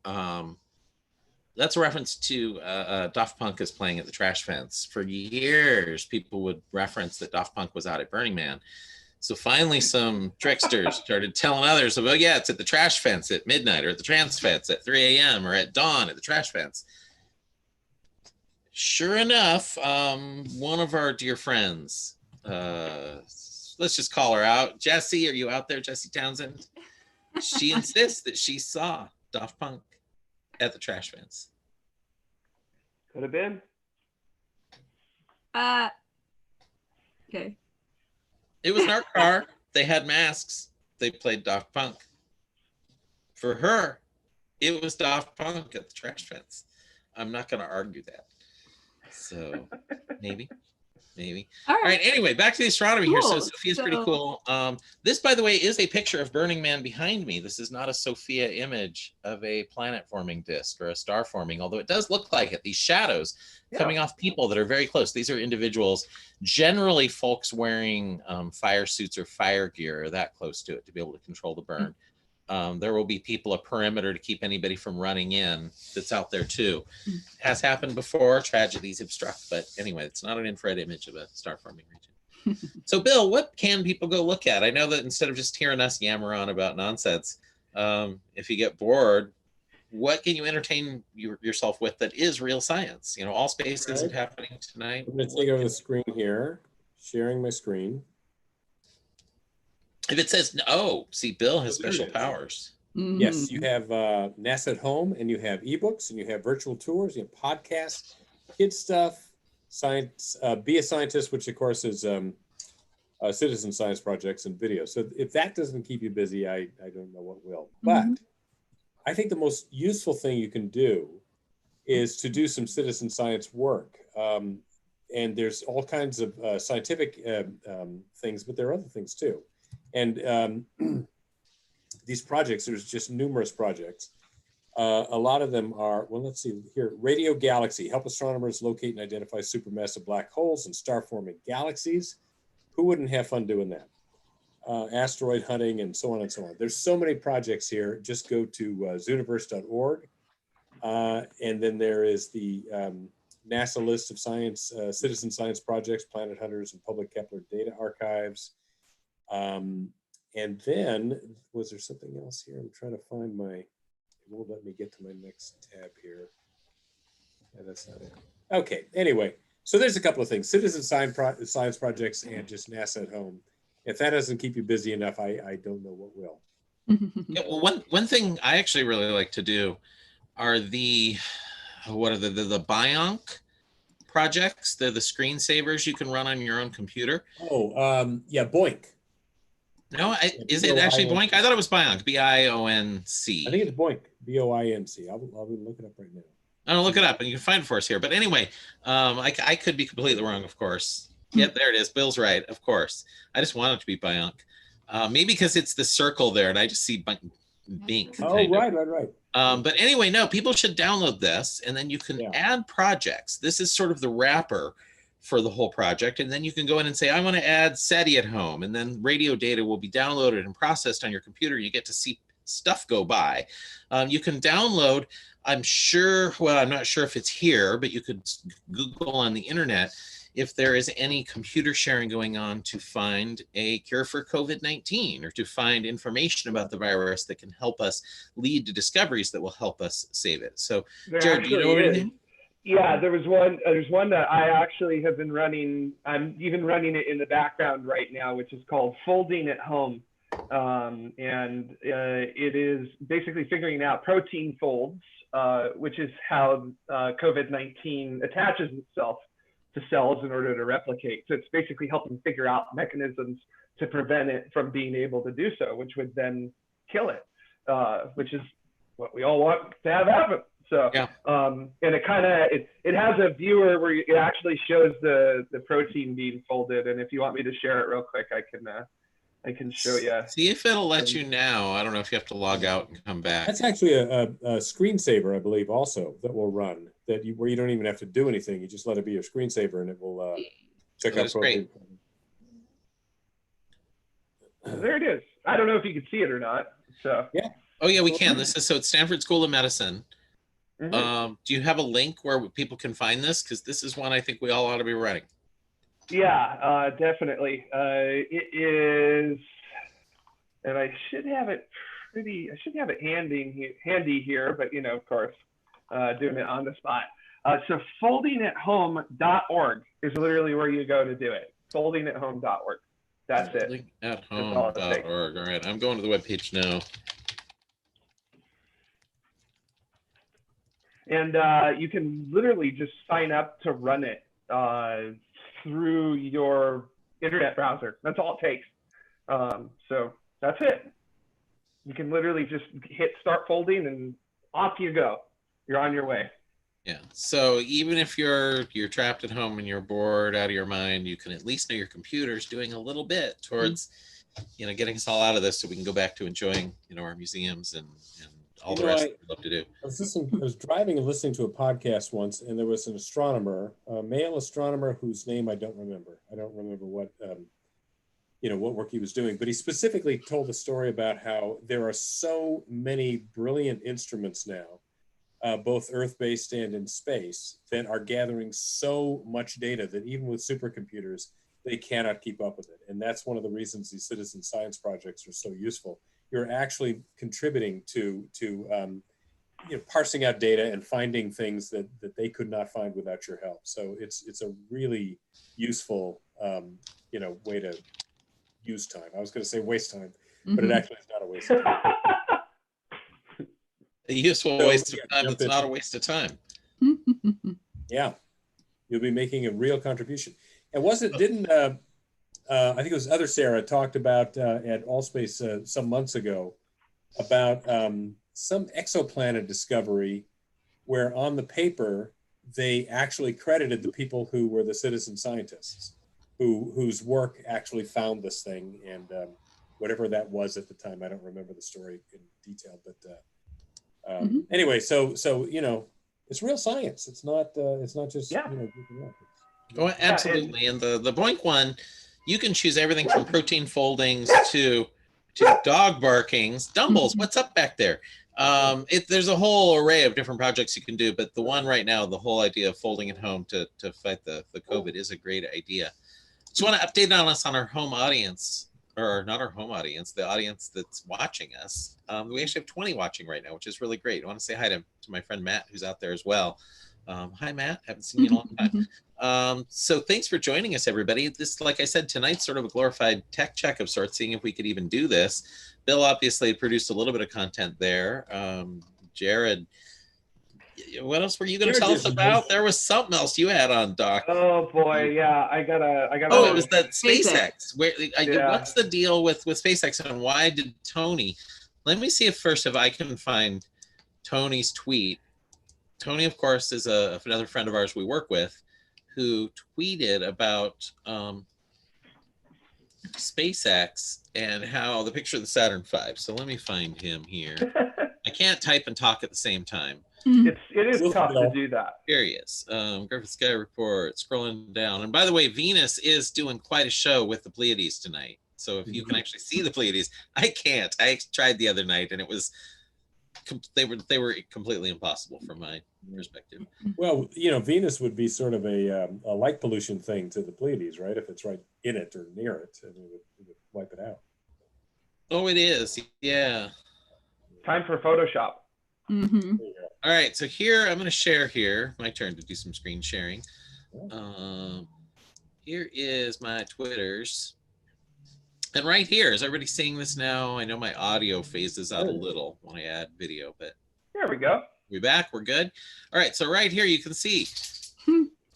Daft Punk is playing at the Trash Fence. For years, people would reference that Daft Punk was out at Burning Man. So finally, some tricksters started telling others, "Oh yeah, it's at the Trash Fence at midnight, or at the Trans Fence at 3 a.m., or at dawn at the Trash Fence." Sure enough, one of our dear friends, let's just call her out. Jessie, are you out there, Jessie Townsend? She insists that she saw Daft Punk at the Trash Fence. Could have been. Okay. It was in our car. They had masks. They played Daft Punk. For her, it was Daft Punk at the Trash Fence. I'm not going to argue that. So maybe. All right. Anyway, back to the astronomy here. So Sophia's pretty cool. This, by the way, is a picture of Burning Man behind me. This is not a Sophia image of a planet forming disk or a star forming, although it does look like it. These shadows coming off people that are very close. These are individuals, generally folks wearing fire suits or fire gear or that close to it to be able to control the burn. There will be people a perimeter to keep anybody from running in that's out there too. Has happened before, tragedies have struck, but anyway, it's not an infrared image of a star forming region. So Bill, what can people go look at? I know that instead of just hearing us yammer on about nonsense, if you get bored, what can you entertain yourself with that is real science? You know, All Space isn't happening tonight. I'm going to take over the screen here, sharing my screen. If it says, oh, see, Bill has special powers. Mm-hmm. Yes, you have NASA at Home, and you have ebooks, and you have virtual tours, you have podcasts, kids stuff, science, Be a Scientist, which of course is citizen science projects and videos. So if that doesn't keep you busy, I don't know what will. But I think the most useful thing you can do is to do some citizen science work. And there's all kinds of scientific things, but there are other things too. And these projects, there's just numerous projects. A lot of them are, well, let's see here. Radio Galaxy, help astronomers locate and identify supermassive black holes and star-forming galaxies. Who wouldn't have fun doing that? Asteroid hunting and so on and so on. There's so many projects here. Just go to zooniverse.org. And then there is the NASA list of science, citizen science projects, Planet Hunters and Public Kepler data archives. And then, was there something else here? I'm trying to find it won't let me get to my next tab here. Yeah, that's not it. Okay, anyway, so there's a couple of things. Citizen science projects and just NASA at Home. If that doesn't keep you busy enough, I don't know what will. Yeah, well, one thing I actually really like to do are the Bionc projects. They're the screensavers you can run on your own computer. Oh, yeah, Boink. No, is it actually Boink? I thought it was Bionc, B-I-O-N-C. I think it's Boink, B-O-I-N-C. I'll be looking it up right now. I'll look it up and you can find it for us here. But anyway, I could be completely wrong, of course. Yep, there it is. Bill's right, of course. I just want it to be Bionc. Maybe because it's the circle there and I just see Bink. Oh, right. But anyway, no, people should download this and then you can add projects. This is sort of the wrapper for the whole project. And then you can go in and say, I want to add SETI at Home. And then radio data will be downloaded and processed on your computer. You get to see stuff go by. You can download, I'm not sure if it's here, but you could Google on the internet if there is any computer sharing going on to find a cure for COVID-19 or to find information about the virus that can help us lead to discoveries that will help us save it. So, Jared, do you know anything? Yeah, there's one that I actually have been running. I'm even running it in the background right now, which is called Folding at Home. And it is basically figuring out protein folds, which is how COVID-19 attaches itself to cells in order to replicate. So it's basically helping figure out mechanisms to prevent it from being able to do so, which would then kill it, which is what we all want to have happen. So, Yeah. And it has a viewer where it actually shows the protein being folded. And if you want me to share it real quick, I can show you. See if it'll let you now. I don't know if you have to log out and come back. That's actually a screensaver, I believe, also that will run where you don't even have to do anything. You just let it be your screensaver, and it will check That out is protein. There it is. I don't know if you can see it or not. So yeah. Oh yeah, we can. This is it's Stanford School of Medicine. mm-hmm. Do you have a link where people can find this? Because this is one I think we all ought to be running. Yeah, definitely. It is, and I should have it handy here, but of course, doing it on the spot. So foldingathome.org is literally where you go to do it. Foldingathome.org. That's it. Foldingathome.org. All right, I'm going to the webpage now. And you can literally just sign up to run it through your internet browser. That's all it takes. So that's it. You can literally just hit start folding and off you go. You're on your way. Yeah. So even if you're trapped at home and you're bored out of your mind, you can at least know your computer's doing a little bit towards, getting us all out of this so we can go back to enjoying, our museums and all the rest that we love to do. I was driving and listening to a podcast once, and there was an astronomer, a male astronomer whose name I don't remember. I don't remember what what work he was doing, but he specifically told a story about how there are so many brilliant instruments now, both Earth-based and in space, that are gathering so much data that even with supercomputers, they cannot keep up with it. And that's one of the reasons these citizen science projects are so useful. You're actually contributing to parsing out data and finding things that they could not find without your help. So it's a really useful way to use time. I was going to say waste time, but it actually is not a waste of time. A useful waste of time that's not a waste of time. Yeah, you'll be making a real contribution. And didn't I think it was Other Sarah talked about at Allspace some months ago about some exoplanet discovery where on the paper they actually credited the people who were the citizen scientists whose work actually found this thing, and whatever that was at the time. I don't remember the story in detail, but anyway, so it's real science. It's not just Oh, absolutely. And the BOINC one, you can choose everything from protein foldings to dog barkings. Dumbles, what's up back there? There's a whole array of different projects you can do, but the one right now, the whole idea of folding at home to fight the COVID is a great idea. Just want to update on us on our home audience, or not our home audience, the audience that's watching us. We actually have 20 watching right now, which is really great. I want to say hi to my friend Matt, who's out there as well. Hi, Matt. Haven't seen you in a long time. So thanks for joining us, everybody. This, like I said, tonight's sort of a glorified tech check of sorts, seeing if we could even do this. Bill obviously produced a little bit of content there. Jared, what else were you going to tell us about? There was something else you had on, Doc. Oh boy, yeah, I gotta. Oh, it was that SpaceX. What's the deal with SpaceX, and why did Tony? Let me see if I can find Tony's tweet. Tony, of course, is another friend of ours we work with, who tweeted about SpaceX and how the picture of the Saturn V. So let me find him here. I can't type and talk at the same time. It is tough to do that. Here he is. Griffith Sky Report, scrolling down. And by the way, Venus is doing quite a show with the Pleiades tonight. So if you can actually see the Pleiades, I can't. I tried the other night and it was they were completely impossible from my perspective. Well, Venus would be sort of a light pollution thing to the Pleiades, right? If it's right in it or near it, it would wipe it out. Oh, it is. Yeah. Time for Photoshop. All right, so here I'm going to share here. My turn to do some screen sharing. Here is my Twitters. And right here, is everybody seeing this now? I know my audio phases out a little when I add video, but there we go. We back? We're good? All right, so right here you can see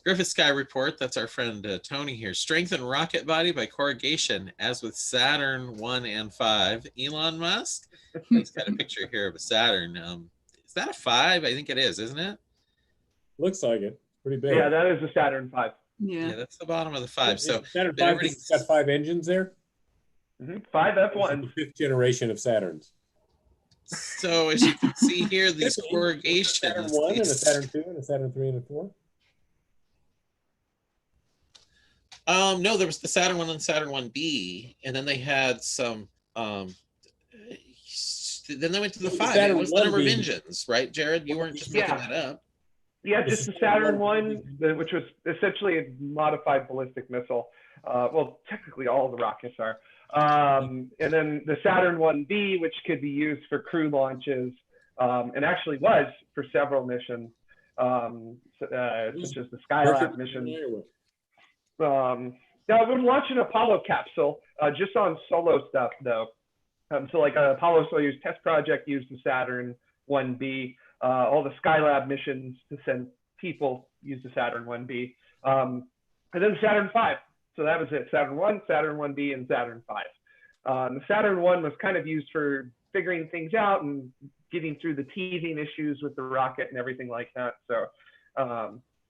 Griffith Sky Report, that's our friend Tony here. Strengthen rocket body by corrugation, as with Saturn 1 and 5. Elon Musk? He's got a picture here of a Saturn. Is that a 5? I think it is, isn't it? Looks like it. Pretty big. Yeah, that is the Saturn V. Yeah, that's the bottom of the 5. So Saturn V has got 5 engines there. 5 This is F1. the 5th generation of Saturns. So as you can see here, these Saturn corrugations. 1 and a Saturn 2 and a Saturn 3 and a 4. No, there was the Saturn 1 and Saturn 1B, and then they had some. Then they went to the 5. It was the number of engines, right, Jared? You weren't just making that up. Yeah, just the Saturn 1, which was essentially a modified ballistic missile. Well, technically all of the rockets are. And then the Saturn 1B, which could be used for crew launches, and actually was for several missions, such as the Skylab mission. Now, we're launching an Apollo capsule just on solo stuff, though. So like Apollo Soyuz test project used the Saturn 1B. All the Skylab missions to send people use the Saturn 1B. And then Saturn V. So that was it, Saturn 1, Saturn 1B, and Saturn V. The Saturn 1 was kind of used for figuring things out and getting through the teething issues with the rocket and everything like that. So,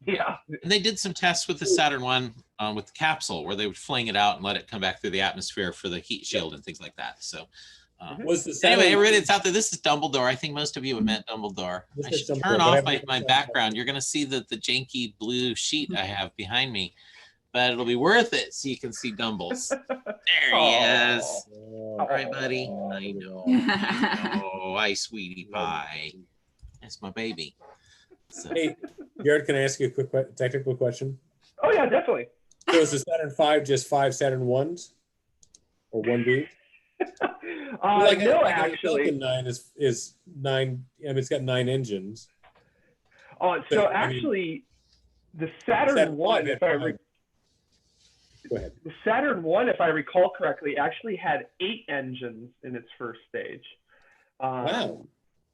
yeah. And they did some tests with the Saturn 1 with the capsule where they would fling it out and let it come back through the atmosphere for the heat shield and things like that. So, was the Saturn, anyway, everybody that's out there, this is Dumbledore. I think most of you have met Dumbledore. I should turn off my background. You're going to see the janky blue sheet I have behind me, but it'll be worth it so you can see Dumbles. There he is. All right, buddy. I know. Oh, hi, sweetie pie. That's my baby. So. Hey, Jared, can I ask you a quick technical question? Oh, yeah, definitely. So is the Saturn V just 5 Saturn 1s or 1B? No, actually. Falcon 9 is 9. I mean, it's got 9 engines. So actually, the Saturn 1, if I Go ahead. The Saturn 1, if I recall correctly, actually had 8 engines in its first stage. Wow.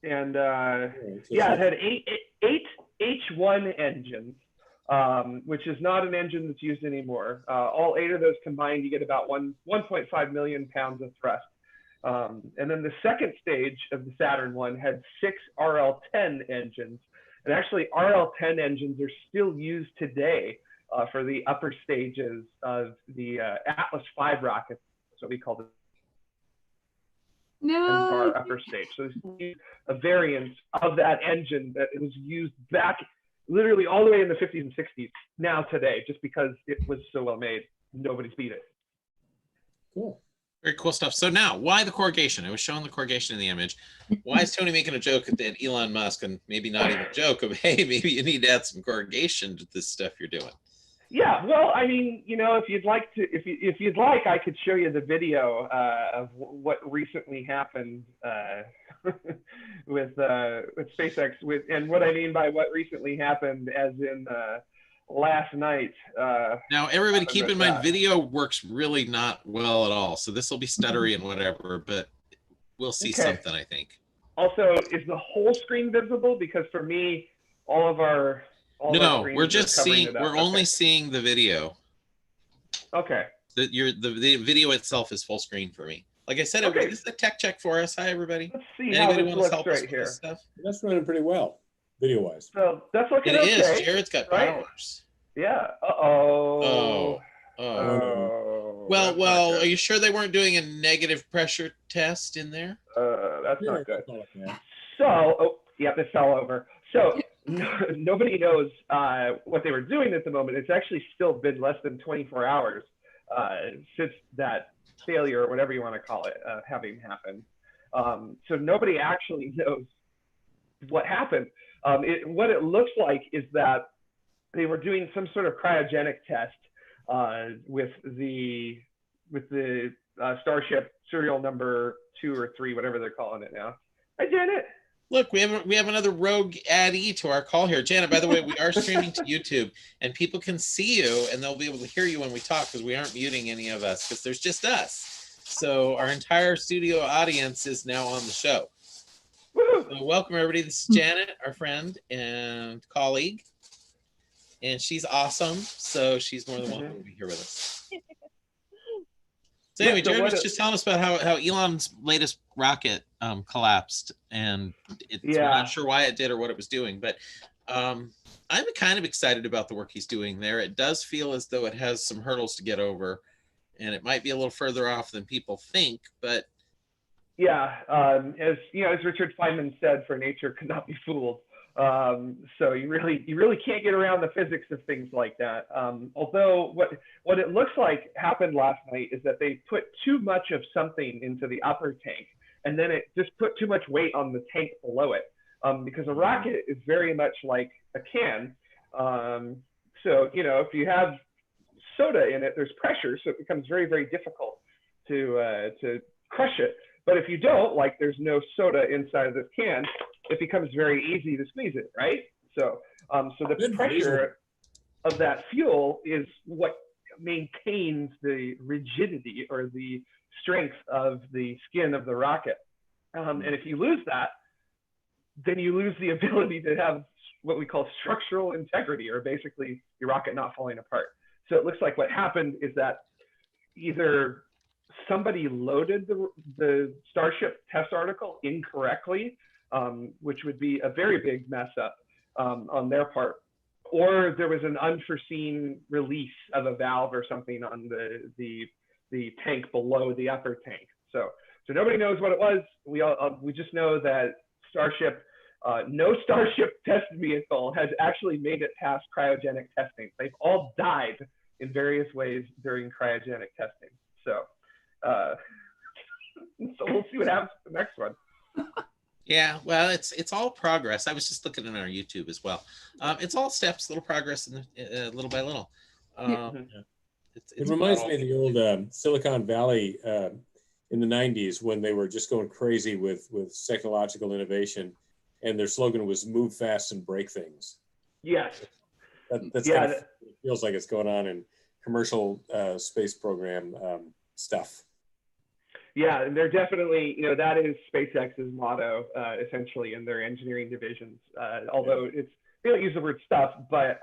And yeah, it had eight H1 engines, which is not an engine that's used anymore. All 8 of those combined, you get about 1.5 million pounds of thrust. And then the second stage of the Saturn 1 had 6 RL-10 engines. And actually, RL-10 engines are still used today for the upper stages of the Atlas V rockets. That's what we call the our upper stage. So there's a variant of that engine that was used back literally all the way in the 50s and 60s now today, just because it was so well made. Nobody's beat it. Cool. Very cool stuff. So now, why the corrugation? I was showing the corrugation in the image. Why is Tony making a joke at Elon Musk, and maybe not even a joke of, hey, maybe you need to add some corrugation to this stuff you're doing? Yeah, well, I mean, you know, if you'd like, I could show you the video of what recently happened with SpaceX. And what I mean by what recently happened, as in last night. Now, everybody, keep in mind, video works really not well at all. So this will be stuttery and whatever, but we'll see something, I think. Also, is the whole screen visible? Because for me, all of our no, we're just seeing. We're only seeing the video. Okay. The video itself is full screen for me. Like I said, this is a tech check for us. Hi, everybody. Let's see Anybody how this want to help looks us right with here. this stuff? That's running pretty well, video-wise. So that's looking It okay. is. Jared's got right? powers. Yeah. Oh. Well. Are Are you sure they weren't doing a negative pressure test in there? That's not good. So, it fell over. So nobody knows what they were doing at the moment. It's actually still been less than 24 hours since that failure, or whatever you want to call it, having happened. So nobody actually knows what happened. What it looks like is that they were doing some sort of cryogenic test with the Starship serial number 2 or 3, whatever they're calling it now. Hi, Janet. Look, we have another rogue addee to our call here. Janet, by the way, we are streaming to YouTube, and people can see you, and they'll be able to hear you when we talk, because we aren't muting any of us, because there's just us. So our entire studio audience is now on the show. So welcome, everybody. This is Janet, our friend and colleague. and she's awesome. So she's more than welcome to be here with us. So anyway, Jared was just telling us about how Elon's latest rocket collapsed, and we're not sure why it did or what it was doing, but I'm kind of excited about the work he's doing there. It does feel as though it has some hurdles to get over, and it might be a little further off than people think, but as Richard Feynman said, for nature could not be fooled. So you really can't get around the physics of things like that. Although what it looks like happened last night is that they put too much of something into the upper tank, and then it just put too much weight on the tank below it. Because a rocket is very much like a can. So if you have soda in it, there's pressure, so it becomes very, very difficult to crush it. But if you don't, like there's no soda inside of this can, it becomes very easy to squeeze it, right? So the pressure of that fuel is what maintains the rigidity or the strength of the skin of the rocket. And if you lose that, then you lose the ability to have what we call structural integrity, or basically your rocket not falling apart. So it looks like what happened is that either somebody loaded the Starship test article incorrectly, which would be a very big mess up on their part, or there was an unforeseen release of a valve or something on the tank below the upper tank. So nobody knows what it was. We just know that no Starship test vehicle has actually made it past cryogenic testing. They've all died in various ways during cryogenic testing. So we'll see what happens with the next one. Yeah, well, it's all progress. I was just looking at our YouTube as well. It's all steps, little progress, little by little. It reminds me of the old Silicon Valley in the 90s, when they were just going crazy with technological innovation, and their slogan was "Move fast and break things." Yes, that's kind of, it feels like it's going on in commercial space program stuff. Yeah, and they're definitely, that is SpaceX's motto, essentially, in their engineering divisions. Although they don't use the word stuff, but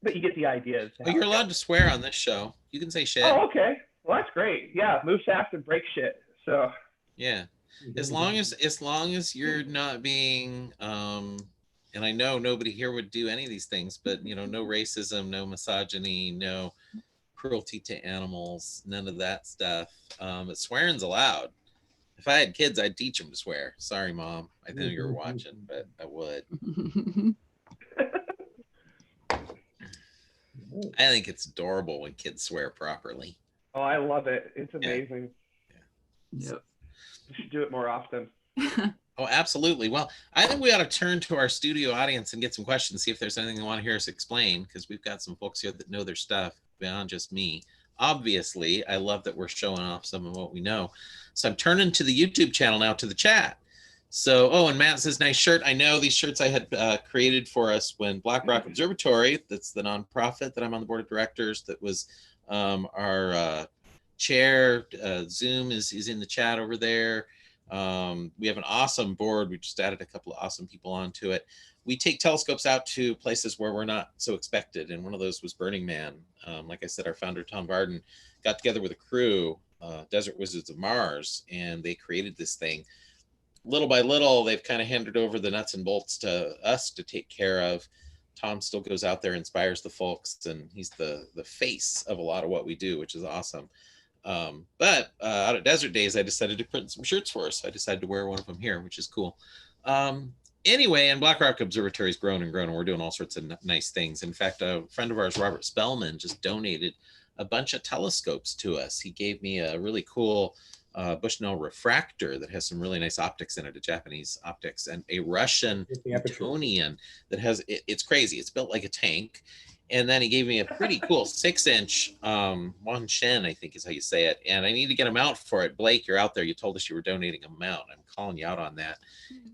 you get the ideas. Well, you're allowed to swear on this show. You can say shit. Oh, okay. Well, that's great. Yeah, move fast and break shit. So. Yeah, as long as you're not being, and I know nobody here would do any of these things, but no racism, no misogyny, no cruelty to animals, none of that stuff. But swearing's allowed. If I had kids, I'd teach them to swear. Sorry, Mom. I know you're watching, but I would. I think it's adorable when kids swear properly. Oh, I love it. It's amazing. Yeah. Yep. You should do it more often. Oh, absolutely. Well, I think we ought to turn to our studio audience and get some questions, see if there's anything they want to hear us explain, because we've got some folks here that know their stuff beyond just me. Obviously, I love that we're showing off some of what we know. So I'm turning to the YouTube channel now, to the chat. So, and Matt says, nice shirt. I know these shirts I had created for us when Black Rock Observatory, that's the nonprofit that I'm on the board of directors, that was our chair. Zoom is in the chat over there. We have an awesome board. We just added a couple of awesome people onto it. We take telescopes out to places where we're not so expected, and one of those was Burning Man. Like I said, our founder, Tom Varden, got together with a crew, Desert Wizards of Mars, and they created this thing. Little by little, they've kind of handed over the nuts and bolts to us to take care of. Tom still goes out there, inspires the folks, and he's the face of a lot of what we do, which is awesome. But out at Desert Days, I decided to print some shirts for us. I decided to wear one of them here, which is cool. Anyway, and Black Rock Observatory has grown and grown, and we're doing all sorts of nice things. In fact, a friend of ours, Robert Spellman, just donated a bunch of telescopes to us. He gave me a really cool Bushnell refractor that has some really nice optics in it, a Japanese optics, and a Russian Newtonian that has, it's crazy. It's built like a tank. And then he gave me a pretty cool 6-inch Wanshen, I think is how you say it. And I need to get a mount for it. Blake, you're out there. You told us you were donating a mount. I'm calling you out on that.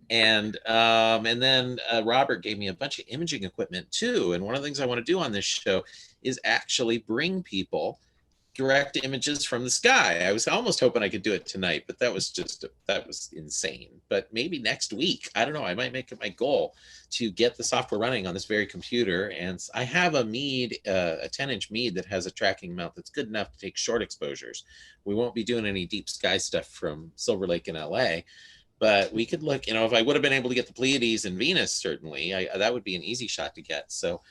And then Robert gave me a bunch of imaging equipment too. And one of the things I want to do on this show is actually bring people direct images from the sky. I was almost hoping I could do it tonight, but that was insane. But maybe next week, I don't know. I might make it my goal to get the software running on this very computer. And I have a Meade, a 10-inch Meade that has a tracking mount that's good enough to take short exposures. We won't be doing any deep sky stuff from Silver Lake in LA, but we could look, if I would have been able to get the Pleiades and Venus, certainly, that would be an easy shot to get. So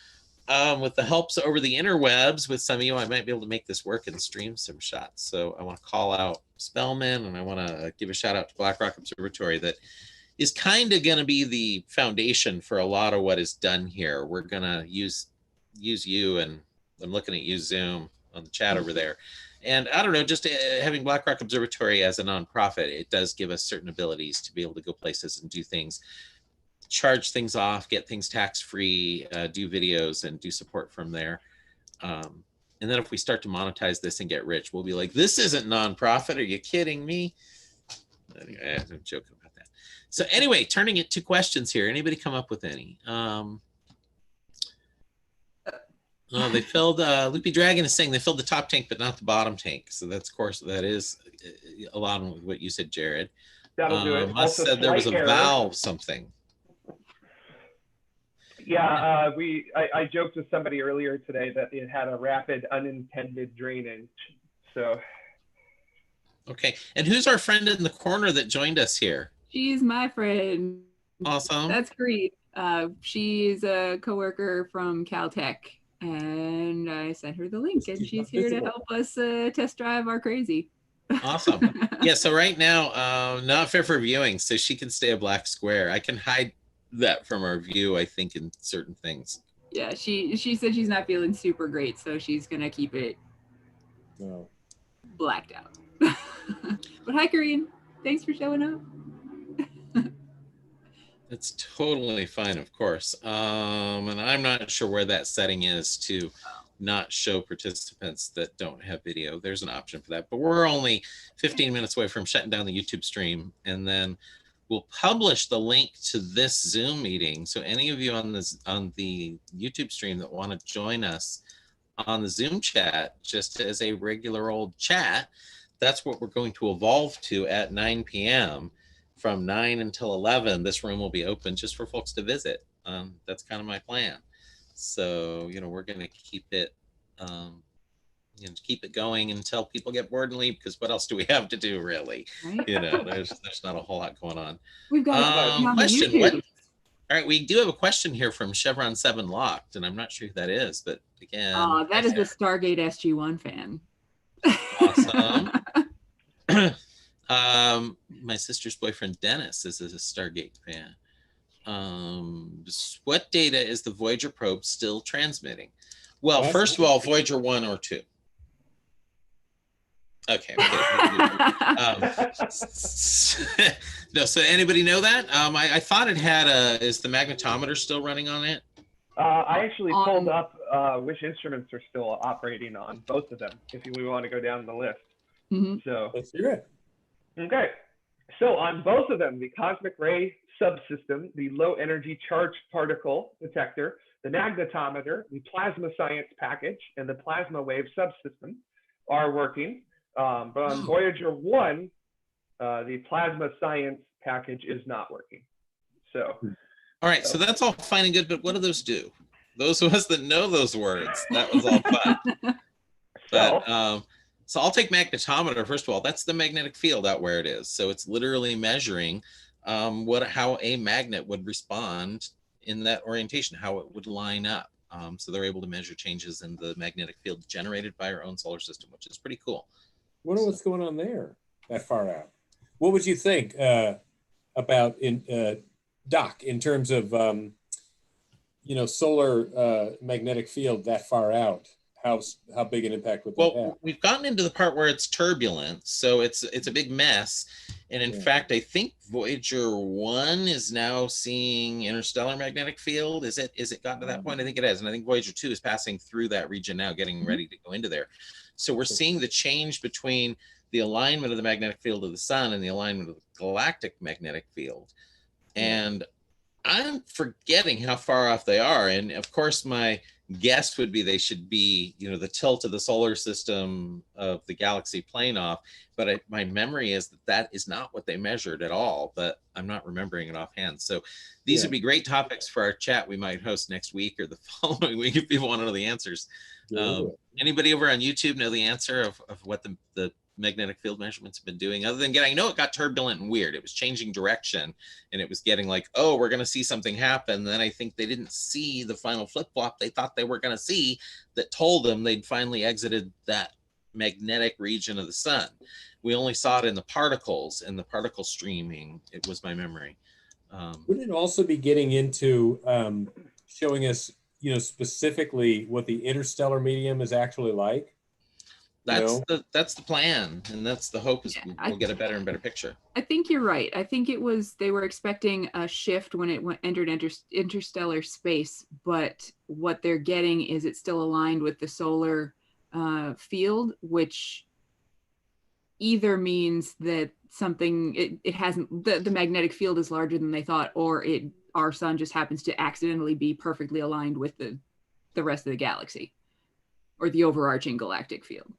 with the helps over the interwebs with some of you, I might be able to make this work and stream some shots. So I want to call out Spellman, and I want to give a shout out to Blackrock Observatory that is kind of going to be the foundation for a lot of what is done here. We're going to use you, and I'm looking at you, Zoom, on the chat over there. And I don't know, just having Blackrock Observatory as a nonprofit, it does give us certain abilities to be able to go places and do things, charge things off, get things tax-free, do videos and do support from there. And then if we start to monetize this and get rich, we'll be like, this isn't nonprofit. Are you kidding me? Anyway, I'm joking about that. So anyway, turning it to questions here. Anybody come up with any? They filled, Loopy Dragon is saying they filled the top tank, but not the bottom tank. So that's, of course, that is a lot of what you said, Jared. That'll do it. Musk said there was a valve something. Yeah, I joked with somebody earlier today that it had a rapid unintended drainage. So. Okay, and who's our friend in the corner that joined us here? She's my friend. Awesome. That's great. She's a coworker from Caltech, and I sent her the link, and she's here to help us test drive our crazy. Awesome. Yeah, so right now, not fair for viewing, so she can stay a black square. I can hide that from our view, I think, in certain things. Yeah, she said she's not feeling super great, so she's gonna keep it blacked out. But hi, Corinne. Thanks for showing up. That's totally fine, of course. And I'm not sure where that setting is to not show participants that don't have video. There's an option for that, but we're only 15 minutes away from shutting down the YouTube stream, and then we'll publish the link to this Zoom meeting. So any of you on the YouTube stream that want to join us on the Zoom chat, just as a regular old chat, that's what we're going to evolve to at 9 p.m. From 9 until 11, this room will be open just for folks to visit. That's kind of my plan. So, we're going to keep it, keep it going until people get bored and leave, because what else do we have to do, really? Right? There's not a whole lot going on. We've got a question. All right, we do have a question here from Chevron 7 Locked, and I'm not sure who that is, but again. That is the Stargate SG-1 fan. Awesome. My sister's boyfriend Dennis is a Stargate fan. What data is the Voyager probe still transmitting? Well, first of all, Voyager 1 or 2. Okay. No, so anybody know that? I thought it had is the magnetometer still running on it? I actually pulled up which instruments are still operating on both of them, if we want to go down the list. Mm-hmm. So let's hear it. Okay. So on both of them, the cosmic ray subsystem, the low energy charged particle detector, the magnetometer, the plasma science package, and the plasma wave subsystem are working. But on Voyager 1, the plasma science package is not working. So. All right, so that's all fine and good, but what do those do? Those of us that know those words, that was all fun. But, so I'll take magnetometer, first of all. That's the magnetic field out where it is. So it's literally measuring how a magnet would respond in that orientation, how it would line up. So they're able to measure changes in the magnetic field generated by our own solar system, which is pretty cool. Wonder what's going on there that far out. What would you think about Doc, in terms of solar magnetic field that far out? How big an impact would that have? We've gotten into the part where it's turbulent, so it's a big mess. And in fact, I think Voyager 1 is now seeing interstellar magnetic field. Is it gotten to that point? I think it has. And I think Voyager 2 is passing through that region now, getting ready to go into there. So we're seeing the change between the alignment of the magnetic field of the sun and the alignment of the galactic magnetic field. And I'm forgetting how far off they are. And of course, my guess would be they should be, you know, the tilt of the solar system of the galaxy plane off. But my memory is that is not what they measured at all, but I'm not remembering it offhand. So these would be great topics for our chat we might host next week or the following week if people want to know the answers. Anybody over on YouTube know the answer of what the magnetic field measurements have been doing, other than I know it got turbulent and weird. It was changing direction and it was getting like, oh, we're going to see something happen. And then I think they didn't see the final flip-flop they thought they were going to see that told them they'd finally exited that magnetic region of the sun. We only saw it in the particles and the particle streaming. It was my memory. Wouldn't it also be getting into showing us, you know, specifically what the interstellar medium is actually like? That's the plan, and that's the hope is we'll get a better and better picture. I think you're right. I think they were expecting a shift when it entered interstellar space, but what they're getting is it's still aligned with the solar field, which either means that something it hasn't the magnetic field is larger than they thought, or our sun just happens to accidentally be perfectly aligned with the rest of the galaxy or the overarching galactic field.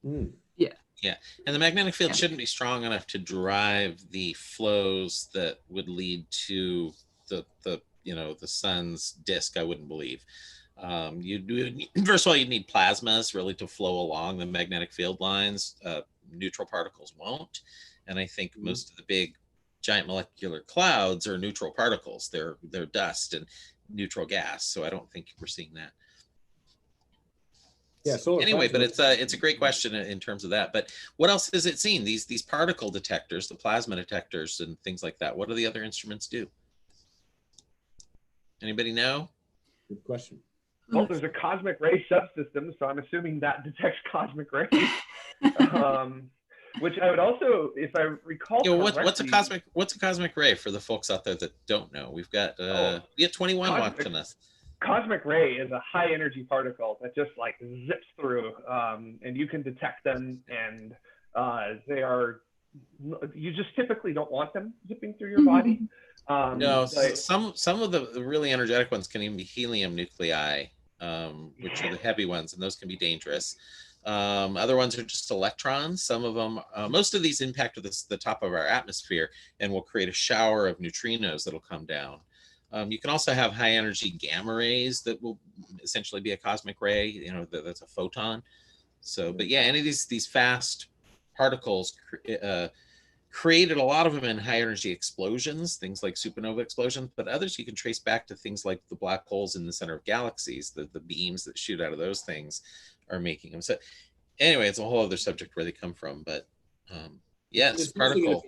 Yeah, and the magnetic field shouldn't be strong enough to drive the flows that would lead to the sun's disk. I wouldn't believe. First of all, you'd need plasmas really to flow along the magnetic field lines. Neutral particles won't, and I think most of the big giant molecular clouds are neutral particles. They're dust and neutral gas, so I don't think we're seeing that. Yeah. So anyway, but it's a great question in terms of that. But what else is it seen? These particle detectors, the plasma detectors, and things like that. What do the other instruments do? Anybody know? Good question. Well, there's a cosmic ray subsystem, so I'm assuming that detects cosmic rays. Which I would also, if I recall, what's a cosmic ray for the folks out there that don't know? We've got we have 21 watching us. Cosmic ray is a high energy particle that just like zips through, and you can detect them, and you just typically don't want them zipping through your body. No, some of the really energetic ones can even be helium nuclei, which are the heavy ones, and those can be dangerous. Other ones are just electrons. Some of them, most of these impact the top of our atmosphere and will create a shower of neutrinos that'll come down. You can also have high energy gamma rays that will essentially be a cosmic ray. You know, that's a photon. So, but yeah, any of these fast particles created a lot of them in high energy explosions, things like supernova explosions, but others you can trace back to things like the black holes in the center of galaxies. The beams that shoot out of those things are making them. So anyway, it's a whole other subject where they come from, but yes, particle.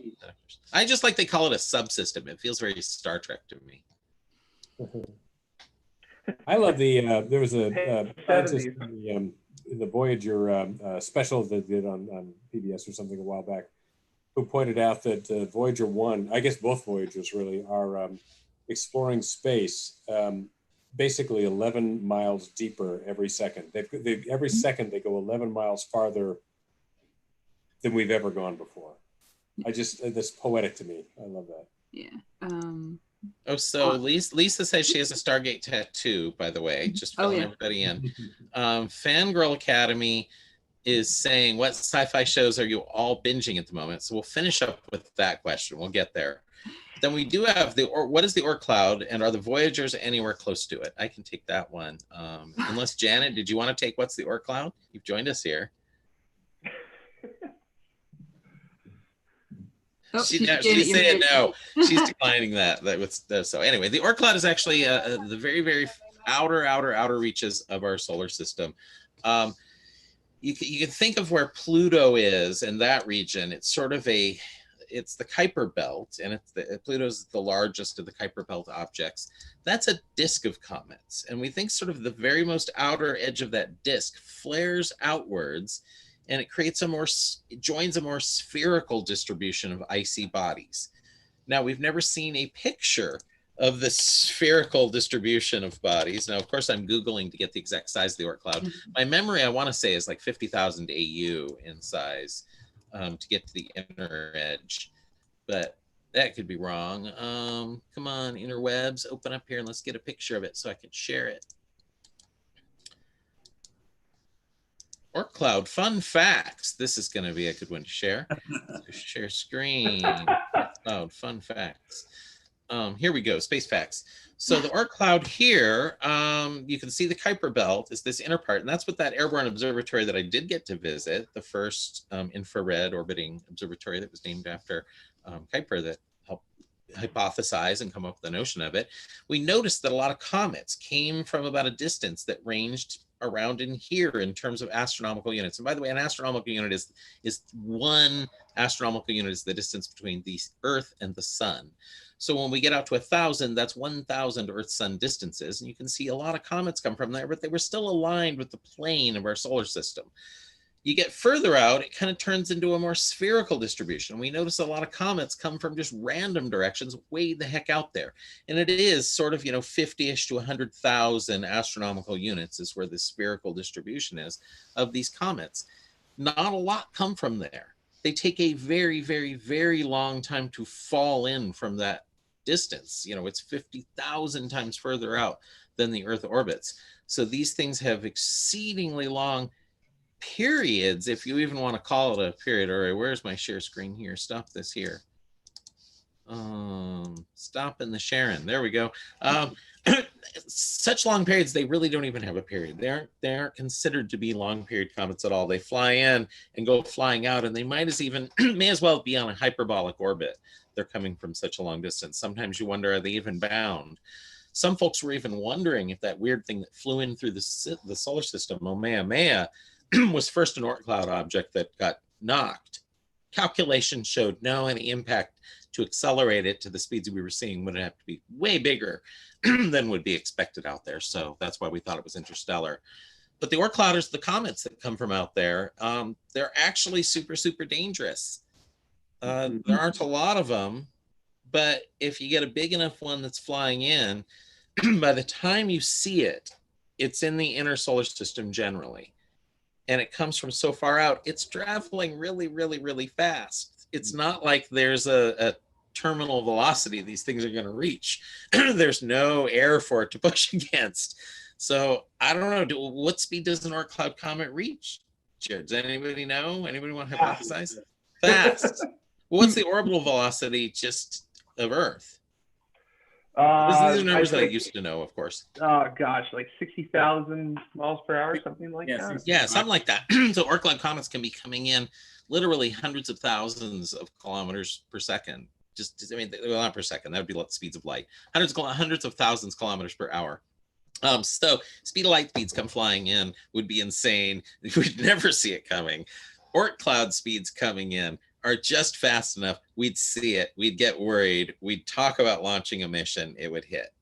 I just like they call it a subsystem. It feels very Star Trek to me. I love there was a scientist in the Voyager special that did on PBS or something a while back, who pointed out that Voyager 1, I guess both Voyagers really, are exploring space basically 11 miles deeper every second. Every second they go 11 miles farther than we've ever gone before. That's poetic to me. I love that. Yeah. So Lisa says she has a Stargate tattoo, by the way, just filling everybody in. Fangirl Academy is saying, what sci-fi shows are you all binging at the moment? So we'll finish up with that question. We'll get there. Then we do have what is the Oort cloud, and are the Voyagers anywhere close to it? I can take that one. Unless Janet, did you want to take what's the Oort cloud? You've joined us here. She's saying no. She's declining that. So anyway, the Oort cloud is actually the very, very outer reaches of our solar system. You can think of where Pluto is in that region. It's sort of it's the Kuiper belt, and Pluto's the largest of the Kuiper belt objects. That's a disk of comets, and we think sort of the very most outer edge of that disk flares outwards, and it creates joins a more spherical distribution of icy bodies. Now, we've never seen a picture of the spherical distribution of bodies. Now, of course, I'm Googling to get the exact size of the Oort cloud. My memory, I want to say, is like 50,000 AU in size to get to the inner edge, but that could be wrong. Come on, interwebs, open up here and let's get a picture of it so I can share it. Oort cloud fun facts. This is going to be a good one to share. So share screen. Oort cloud fun facts. Here we go. Space facts. So the Oort cloud here, you can see the Kuiper belt is this inner part, and that's what that airborne observatory that I did get to visit, the first infrared orbiting observatory that was named after Kuiper that helped hypothesize and come up with the notion of it. We noticed that a lot of comets came from about a distance that ranged around in here in terms of astronomical units. And by the way, an astronomical unit is one astronomical unit is the distance between the Earth and the sun. So when we get out to 1,000, that's 1,000 Earth-Sun distances. And you can see a lot of comets come from there, but they were still aligned with the plane of our solar system. You get further out, it kind of turns into a more spherical distribution. We notice a lot of comets come from just random directions way the heck out there. And it is sort of, 50-ish to 100,000 astronomical units is where the spherical distribution is of these comets. Not a lot come from there. They take a very, very, very long time to fall in from that distance. It's 50,000 times further out than the Earth orbits. So these things have exceedingly long periods, if you even want to call it a period. All right, where's my share screen here? Stop this here. Stop in the sharing. There we go. Such long periods, they really don't even have a period. They aren't considered to be long period comets at all. They fly in and go flying out, and they may as well be on a hyperbolic orbit. They're coming from such a long distance. Sometimes you wonder, are they even bound? Some folks were even wondering if that weird thing that flew in through the solar system, Oumuamua, was first an Oort cloud object that got knocked. Calculations showed no, any impact to accelerate it to the speeds we were seeing would have to be way bigger than would be expected out there. So that's why we thought it was interstellar. But the Oort clouders, the comets that come from out there, they're actually super, super dangerous. There aren't a lot of them, but if you get a big enough one that's flying in, by the time you see it, it's in the inner solar system generally. And it comes from so far out, it's traveling really, really, really fast. It's not like there's a terminal velocity these things are going to reach. There's no air for it to push against. So I don't know, what speed does an Oort cloud comet reach? Jared, does anybody know? Anybody want to hypothesize? Fast. What's the orbital velocity just of Earth? These are numbers that I used to know, of course. Oh gosh, like 60,000 miles per hour, something like that. Yeah, something like that. So Oort cloud comets can be coming in literally hundreds of thousands of kilometers per second. Not per second. That would be speeds of light. Hundreds of thousands kilometers per hour. So speed of light speeds come flying in would be insane. We'd never see it coming. Oort cloud speeds coming in are just fast enough. We'd see it. We'd get worried. We'd talk about launching a mission. It would hit.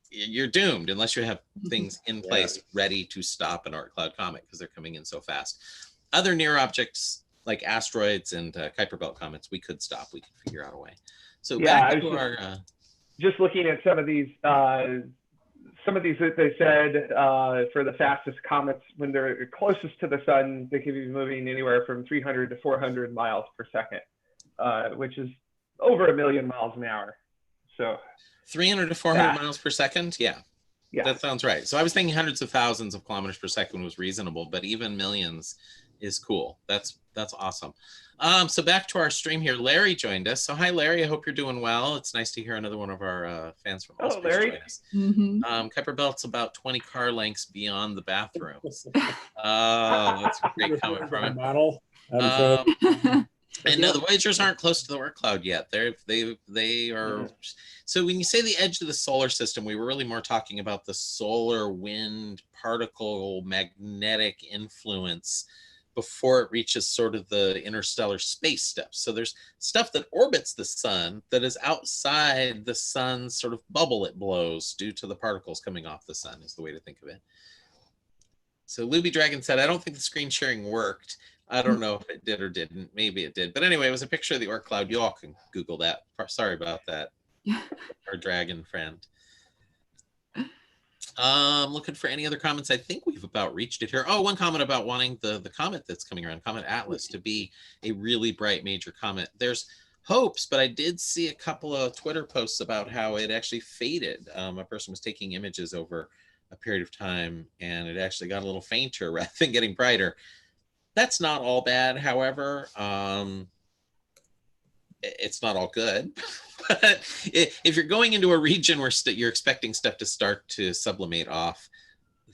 You're doomed unless you have things in place ready to stop an Oort cloud comet because they're coming in so fast. Other near objects like asteroids and Kuiper belt comets, we could stop. We could figure out a way. So back to our just looking at some of these that they said for the fastest comets, when they're closest to the sun, they could be moving anywhere from 300 to 400 miles per second, which is over 1 million miles an hour. So 300 to 400 miles per second. Yeah, Yeah. That sounds right. So I was thinking hundreds of thousands of kilometers per second was reasonable, but even millions is cool. That's awesome. So back to our stream here. Larry joined us. So hi, Larry. I hope you're doing well. It's nice to hear another one of our fans from Allspace Larry. join us. Mm-hmm. Kuiper belt's about 20 car lengths beyond the bathrooms. That's a great comment from him. Model. And no, the Voyagers aren't close to the Oort cloud yet. They are. So when you say the edge of the solar system, we were really more talking about the solar wind particle magnetic influence before it reaches sort of the interstellar space stuff. So there's stuff that orbits the sun that is outside the sun's sort of bubble it blows due to the particles coming off the sun is the way to think of it. So Luby Dragon said, I don't think the screen sharing worked. I don't know if it did or didn't. Maybe it did. But anyway, it was a picture of the Oort cloud. You all can Google that. Sorry about that. Our dragon friend. Looking for any other comments. I think we've about reached it here. Oh, one comment about wanting the comet that's coming around, Comet Atlas, to be a really bright major comet. There's hopes, but I did see a couple of Twitter posts about how it actually faded. A person was taking images over a period of time, and it actually got a little fainter rather than getting brighter. That's not all bad, however. It's not all good. But if you're going into a region where you're expecting stuff to start to sublimate off,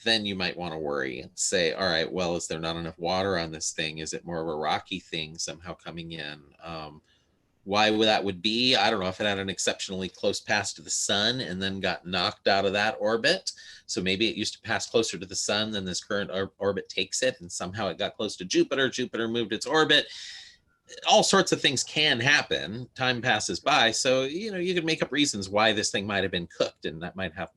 then you might want to worry and say, all right, well, is there not enough water on this thing? Is it more of a rocky thing somehow coming in? Why that would be, I don't know. If it had an exceptionally close pass to the sun and then got knocked out of that orbit, so maybe it used to pass closer to the sun than this current orbit takes it, and somehow it got close to Jupiter. Jupiter moved its orbit. All sorts of things can happen. Time passes by, so you could make up reasons why this thing might have been cooked, and that might have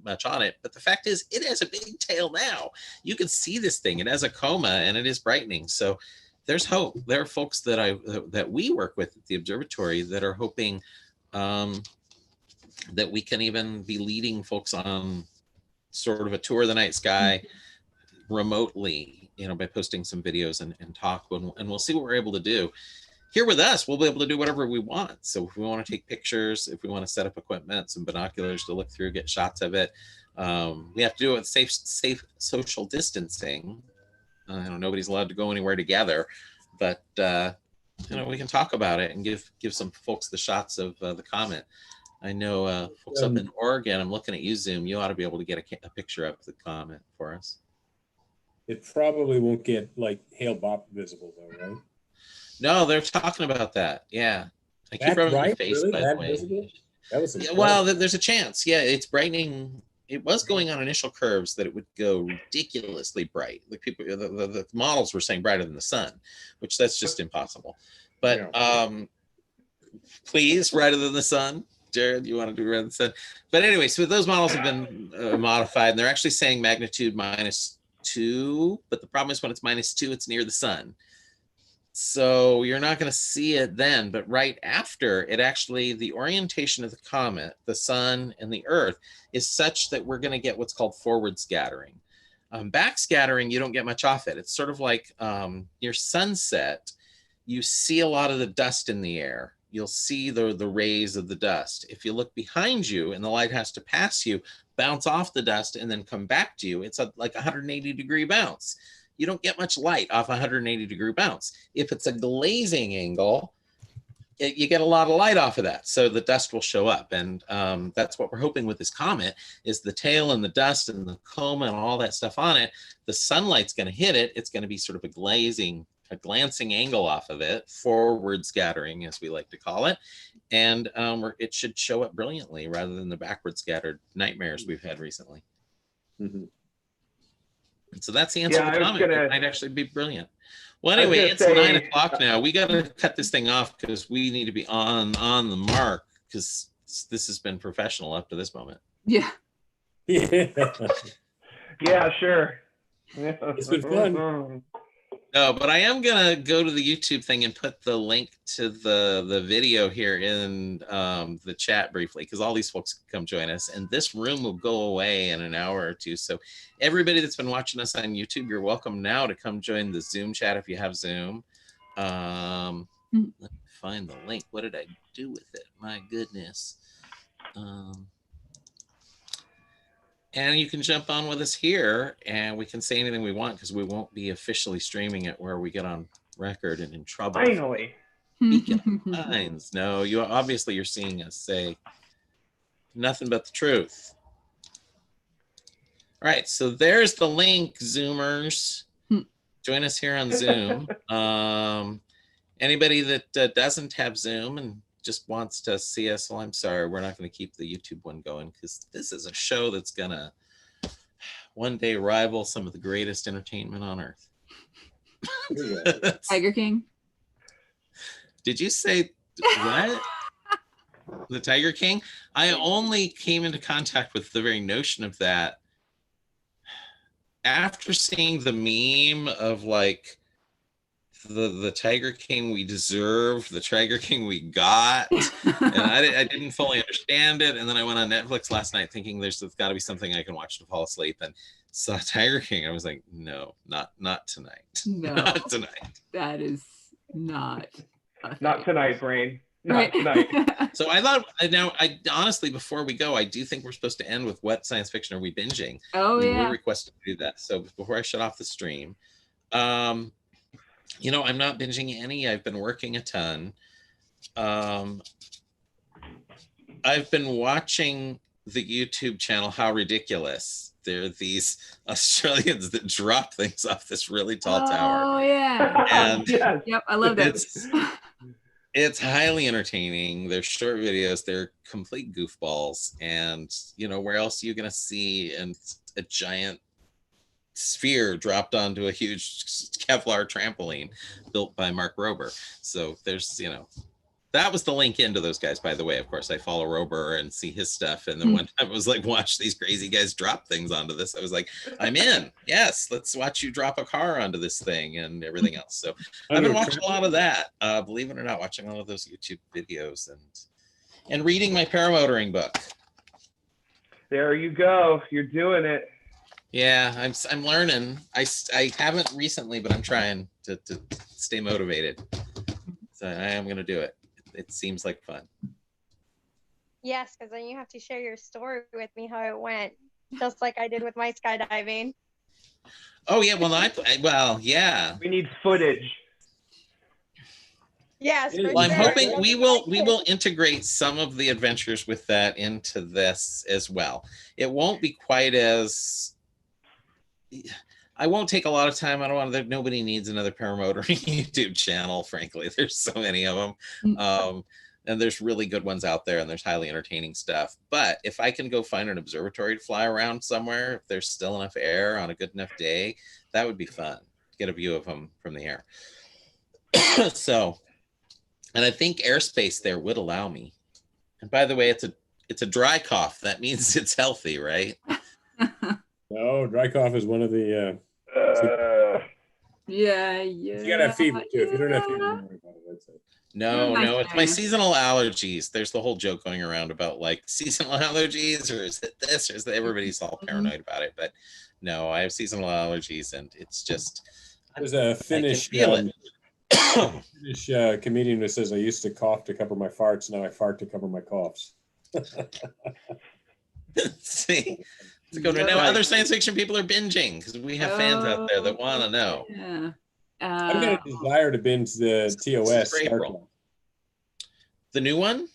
much on it. But the fact is, it has a big tail now. You can see this thing. It has a coma, and it is brightening. So there's hope. There are folks that we work with at the observatory that are hoping that we can even be leading folks on sort of a tour of the night sky remotely, by posting some videos and talk, and we'll see what we're able to do. Here with us, we'll be able to do whatever we want. So if we want to take pictures, if we want to set up equipment, some binoculars to look through, get shots of it, we have to do it with safe social distancing. Nobody's allowed to go anywhere together, but we can talk about it and give some folks the shots of the comet. I know folks up in Oregon, I'm looking at you, Zoom, you ought to be able to get a picture of the comet for us. It probably won't get like Hale-Bopp visible though, right? No, they're talking about that. Yeah. I keep rubbing my face, really? by That the way. visible? That was Well, there's a chance. Yeah, it's brightening. It was going on initial curves that it would go ridiculously bright. Like people, the models were saying brighter than the sun, which that's just impossible. But please, brighter than the sun. Jared, you want to do brighter than the sun? But anyway, so those models have been modified, and they're actually saying magnitude -2. But the problem is when it's -2, it's near the sun. So you're not going to see it then, but right after it, actually the orientation of the comet, the sun and the earth is such that we're going to get what's called forward scattering. Back scattering, you don't get much off it. It's sort of like your sunset. You see a lot of the dust in the air. You'll see the rays of the dust. If you look behind you and the light has to pass you, bounce off the dust and then come back to you, it's like a 180-degree bounce. You don't get much light off a 180-degree bounce. If it's a glazing angle, you get a lot of light off of that. So the dust will show up. And that's what we're hoping with this comet is the tail and the dust and the coma and all that stuff on it. The sunlight's going to hit it. It's going to be sort of a glancing angle off of it, forward scattering, as we like to call it. And it should show up brilliantly rather than the backward scattered nightmares we've had recently. Mm-hmm. And so that's the answer to the comment. It might actually be brilliant. Well, anyway, it's 9 o'clock now. We got to cut this thing off because we need to be on the mark because this has been professional up to this moment. Yeah. Yeah, sure. It's been fun. No, but I am going to go to the YouTube thing and put the link to the video here in the chat briefly, because all these folks can come join us. And this room will go away in an hour or two. So everybody that's been watching us on YouTube, you're welcome now to come join the Zoom chat if you have Zoom. Let me find the link. What did I do with it? My goodness. And you can jump on with us here and we can say anything we want because we won't be officially streaming it where we get on record and in trouble. Finally. Fines. No, you're seeing us say nothing but the truth. All right, so there's the link, Zoomers. Join us here on Zoom. Anybody that doesn't have Zoom and just wants to see us, well, I'm sorry, we're not going to keep the YouTube one going because this is a show that's going to one day rival some of the greatest entertainment on earth. Tiger King. Did you say what? The Tiger King? I only came into contact with the very notion of that after seeing the meme of like the Tiger King we deserve, the Tiger King we got, and I didn't fully understand it. And then I went on Netflix last night thinking there's got to be something I can watch to fall asleep, and saw Tiger King. I was like, no, not tonight. No, not tonight. That is not. Not tonight, brain. Right. tonight. So I thought, I honestly, before we go, I do think we're supposed to end with what science fiction are we binging? Oh We were yeah. requested to do that. So before I shut off the stream, I'm not binging any. I've been working a ton. I've been watching the YouTube channel How Ridiculous. There are these Australians that drop things off this really tall tower. Oh yeah. And Yes. Yep, I love that. It's highly entertaining. They're short videos. They're complete goofballs. And where else are you gonna see a giant sphere dropped onto a huge Kevlar trampoline built by Mark Rober? So there's that was the link into those guys, by the way. Of course, I follow Rober and see his stuff. And then one time I was like, watch these crazy guys drop things onto this. I was like, I'm in. Yes, let's watch you drop a car onto this thing and everything else. So I've been watching a lot of that. Believe it or not, watching all of those YouTube videos and reading my paramotoring book. There you go. You're doing it. Yeah, I'm learning. I haven't recently, but I'm trying to stay motivated. So I am going to do it. It seems like fun. Yes, because then you have to share your story with me how it went, just like I did with my skydiving. Oh yeah, well yeah. We need footage. Yes. Well, I'm hoping we will integrate some of the adventures with that into this as well. It won't be quite as. I won't take a lot of time. I don't want to. Nobody needs another paramotoring YouTube channel. Frankly, there's so many of them, and there's really good ones out there, and there's highly entertaining stuff. But if I can go find an observatory to fly around somewhere, if there's still enough air on a good enough day, that would be fun. Get a view of them from the air. So, and I think airspace there would allow me. And by the way, it's a dry cough. That means it's healthy, right? No, dry cough is one of the. Yeah. You gotta have fever too. If you don't have fever, don't worry about it. I'd say. No, it's my seasonal allergies. There's the whole joke going around about like seasonal allergies, or is it this, or is that? Everybody's all paranoid about it. But no, I have seasonal allergies, and it's just. There's a Finnish comedian who says, "I used to cough to cover my farts. Now I fart to cover my coughs." See. It's a good one. Now, other science fiction people are binging because we have fans out there that want to know. Yeah. I'm gonna desire to binge the TOS. Star Trek. The new one?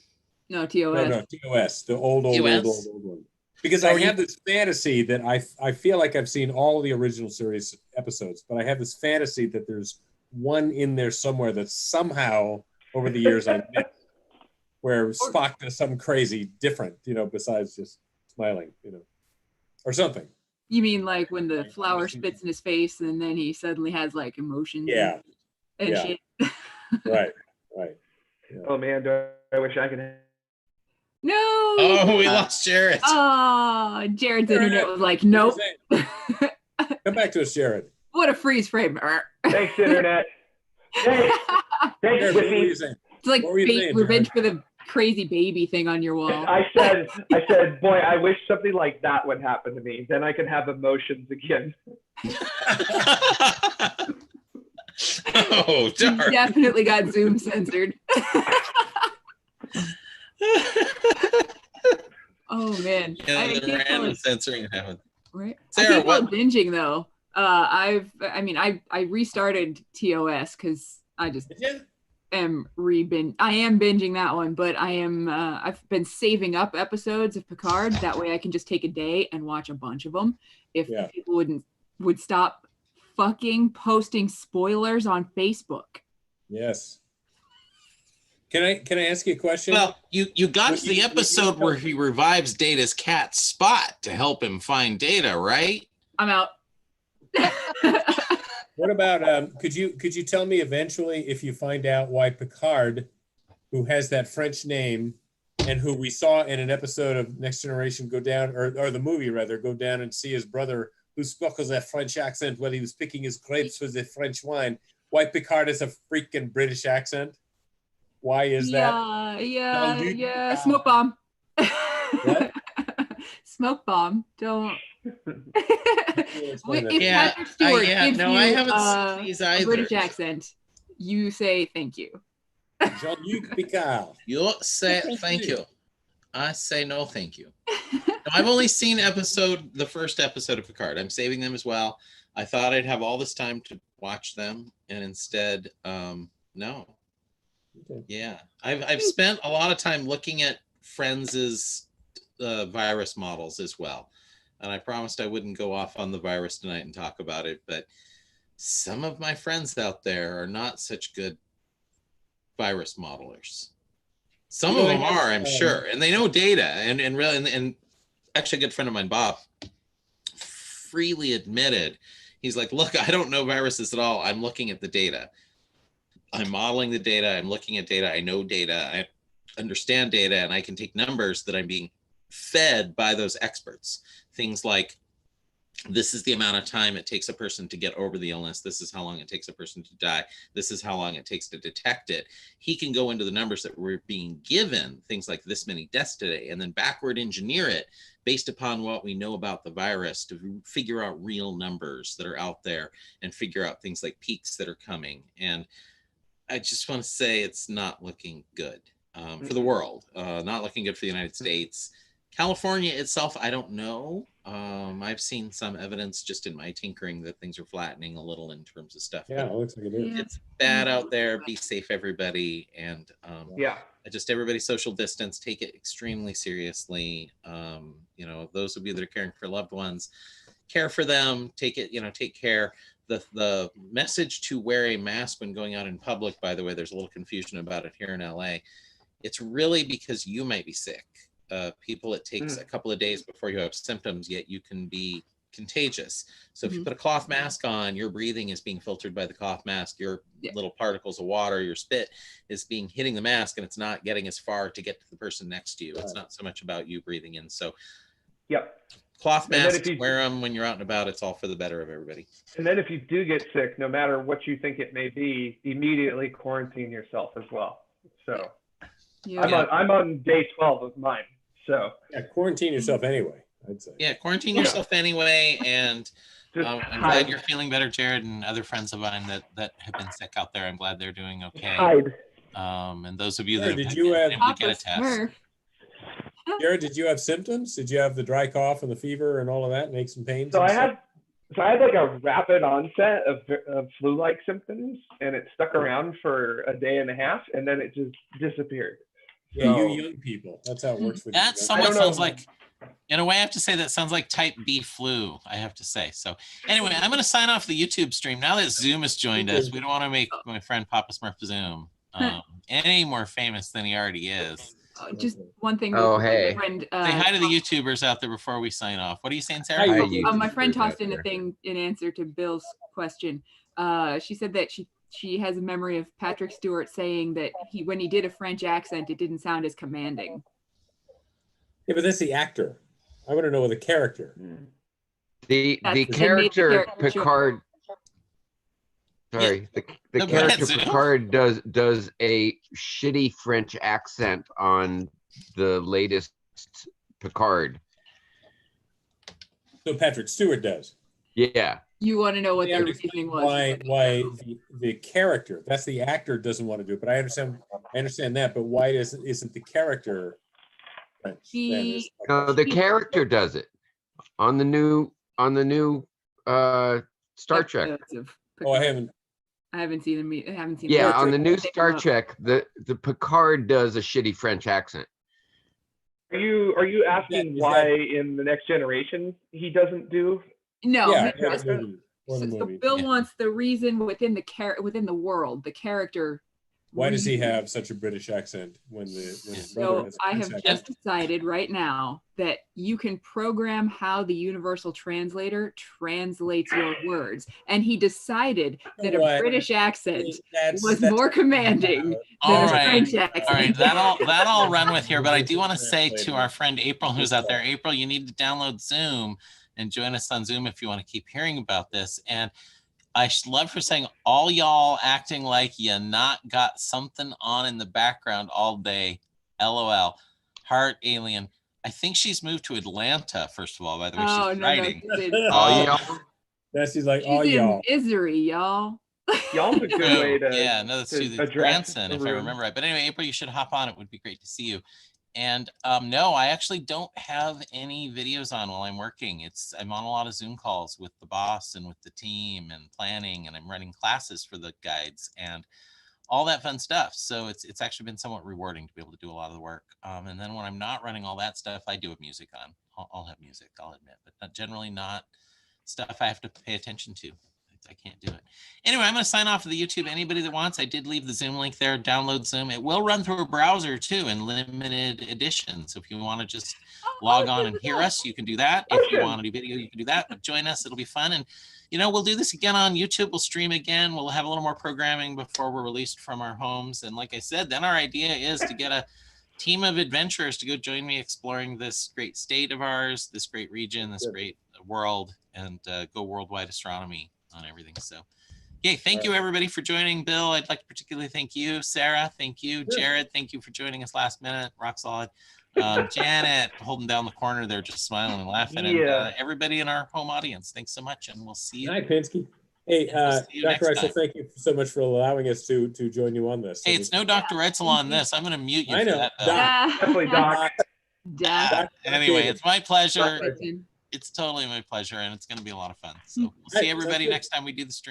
No, TOS. No, TOS. The old one. Because I have this fantasy that I feel like I've seen all the original series episodes, but I have this fantasy that there's one in there somewhere that somehow over the years I missed, where Spock does something crazy different, besides just smiling, or something. You mean like when the flower spits in his face and then he suddenly has like emotions? Yeah. And shit. Right. Yeah. Oh man, do I wish I could. No. Oh, we lost Jared. Oh, Jared's internet was like, nope. Come back to us, Jared. What a freeze frame. Thanks, internet. Thanks, Jared, what were Whitney. you saying? It's like What were you saying, revenge Jared? for the crazy baby thing on your wall. I said, boy, I wish something like that would happen to me. Then I could have emotions again. Oh, You darn. definitely got Zoom censored. Oh man. Yeah, I the can't tell random us- censoring happened. Right. Sarah, I can't what- binging though. I restarted TOS because I just Yeah. I am binging that one, but I've been saving up episodes of Picard. That way I can just take a day and watch a bunch of them. If Yeah. people would stop fucking posting spoilers on Facebook. Yes. Can I ask you a question? Well, you got What to the you- episode where he revives Data's cat Spot to help him find Data, right? I'm out. What about could you tell me eventually if you find out why Picard, who has that French name and who we saw in an episode of Next Generation go down, or the movie rather, go down and see his brother who spoke with that French accent while he was picking his grapes with the French wine, why Picard has a freaking British accent? Why is that? Yeah. Smoke bomb. What? Smoke bomb. Don't. Explain that. If Yeah, Patrick Stewart gives I you haven't seen these a either. British accent, you say thank you. Jean-Luc Picard. You say thank you. I say no, thank you. No, I've only seen the first episode of Picard. I'm saving them as well. I thought I'd have all this time to watch them, and instead, no. Okay. Yeah, I've spent a lot of time looking at Friends's virus models as well, and I promised I wouldn't go off on the virus tonight and talk about it, but some of my friends out there are not such good virus modelers. Some of them are, I'm sure, and they know data, and really, and actually a good friend of mine, Bob, freely admitted, he's like, look, I don't know viruses at all. I'm looking at the data. I'm modeling the data. I'm looking at data. I know data. I understand data, and I can take numbers that I'm being fed by those experts. Things like, this is the amount of time it takes a person to get over the illness. This is how long it takes a person to die. This is how long it takes to detect it. He can go into the numbers that we're being given, things like this many deaths today, and then backward engineer it based upon what we know about the virus to figure out real numbers that are out there and figure out things like peaks that are coming. And I just want to say it's not looking good for the world, not looking good for the United States. California itself, I don't know. I've seen some evidence just in my tinkering that things are flattening a little in terms of stuff. Yeah, it looks like it is. Yeah. It's bad out there. Be safe, everybody. And Yeah. just everybody social distance, take it extremely seriously. Those of you that are caring for loved ones, care for them, take care. The message to wear a mask when going out in public, by the way, there's a little confusion about it here in LA. It's really because you might be sick. People, it takes a couple of days before you have symptoms, yet you can be contagious. So if you put a cloth mask on, your breathing is being filtered by the cloth mask. Your little particles of water, your spit is hitting the mask, and it's not getting as far to get to the person next to you. It's not so much about you breathing in. So Yep. cloth masks, wear them when you're out and about. It's all for the better of everybody. And then if you do get sick, no matter what you think it may be, immediately quarantine yourself as well. So I'm on day 12 of mine. So yeah, quarantine yourself anyway, I'd say. Yeah, quarantine yourself anyway. And I'm glad you're feeling better, Jared, and other friends of mine that have been sick out there. I'm glad they're doing okay. And those of you that did you have able to get a test. Jared, did you have symptoms? Did you have the dry cough and the fever and all of that, and aches and pains? So I had like a rapid onset of flu-like symptoms, and it stuck around for a day and a half, and then it just disappeared. Yeah, you young people. That's how it works for you. That somewhat sounds like, in a way, I have to say that sounds like type B flu, I have to say. So anyway, I'm going to sign off the YouTube stream. Now that Zoom has joined us, we don't want to make my friend Papa Smurf Zoom any more famous than he already is. Just one thing. Oh, hey. Friend, say hi to the YouTubers out there before we sign off. What are you saying, Sarah? Hi, my friend tossed in a thing in answer to Bill's question. She said that she has a memory of Patrick Stewart saying that when he did a French accent, it didn't sound as commanding. Yeah, but that's the actor. I want to know the character. The character Picard. Sorry, the character Picard does a shitty French accent on the latest Picard. So Patrick Stewart does. Yeah. You want to know what their reasoning was? Why the character? That's the actor doesn't want to do it. But I understand that. But why isn't the character French? No, the character does it on the new Star Trek. Oh, I haven't seen him. I haven't seen. Yeah, on the new Star Trek, the Picard does a shitty French accent. Are you asking why in the Next Generation he doesn't do? No. Yeah, so Bill wants the reason within the world, the character. Why does he have such a British accent when his brother has a I French have accent? just decided right now that you can program how the universal translator translates your words, and he decided that a British accent was more commanding than a French accent. All right, that I'll run with here, but I do want to say to our friend April, who's out there, April, you need to download Zoom and join us on Zoom if you want to keep hearing about this. And I love her saying, all y'all acting like you not got something on in the background all day. LOL. Heart alien. I think she's moved to Atlanta, first of all, by the way. She's writing. All y'all. She's like, She's all in y'all. misery, y'all. Y'all's a good way to Yeah, no, that's to true. It's address grandson, the if I room. remember right. But anyway, April, you should hop on. It would be great to see you. And no, I actually don't have any videos on while I'm working. I'm on a lot of Zoom calls with the boss and with the team and planning, and I'm running classes for the guides and all that fun stuff. So it's actually been somewhat rewarding to be able to do a lot of the work. And then when I'm not running all that stuff, I do have music on. I'll have music, I'll admit, but generally not stuff I have to pay attention to. I can't do it. Anyway, I'm going to sign off of the YouTube. Anybody that wants, I did leave the Zoom link there. Download Zoom. It will run through a browser too in limited edition. So if you want to just log on and hear us, you can do that. If you want to do video, you can do that. But join us. It'll be fun. And, we'll do this again on YouTube. We'll stream again. We'll have a little more programming before we're released from our homes. And like I said, then our idea is to get a team of adventurers to go join me exploring this great state of ours, this great region, this great world, and go worldwide astronomy on everything. So, yay. Thank you everybody for joining. Bill, I'd like to particularly thank you. Sarah, thank you. Jared, thank you for joining us last minute. Rock solid. Janet, holding down the corner there, just smiling and laughing. Yeah. And everybody in our home audience, thanks so much. And we'll see you. Hi, Pinsky. Hey, We'll see you next Dr. Reitzel, time. thank you so much for allowing us to join you on this. Hey, it's no Dr. Reitzel on this. I'm going to mute you. I for know. that, Bill. Doc. Definitely, Doc. Doc. Anyway, it's my pleasure. Reitzel. It's totally my pleasure, and it's going to be a lot of fun. So we'll Hey, see everybody sounds good. next time we do the stream.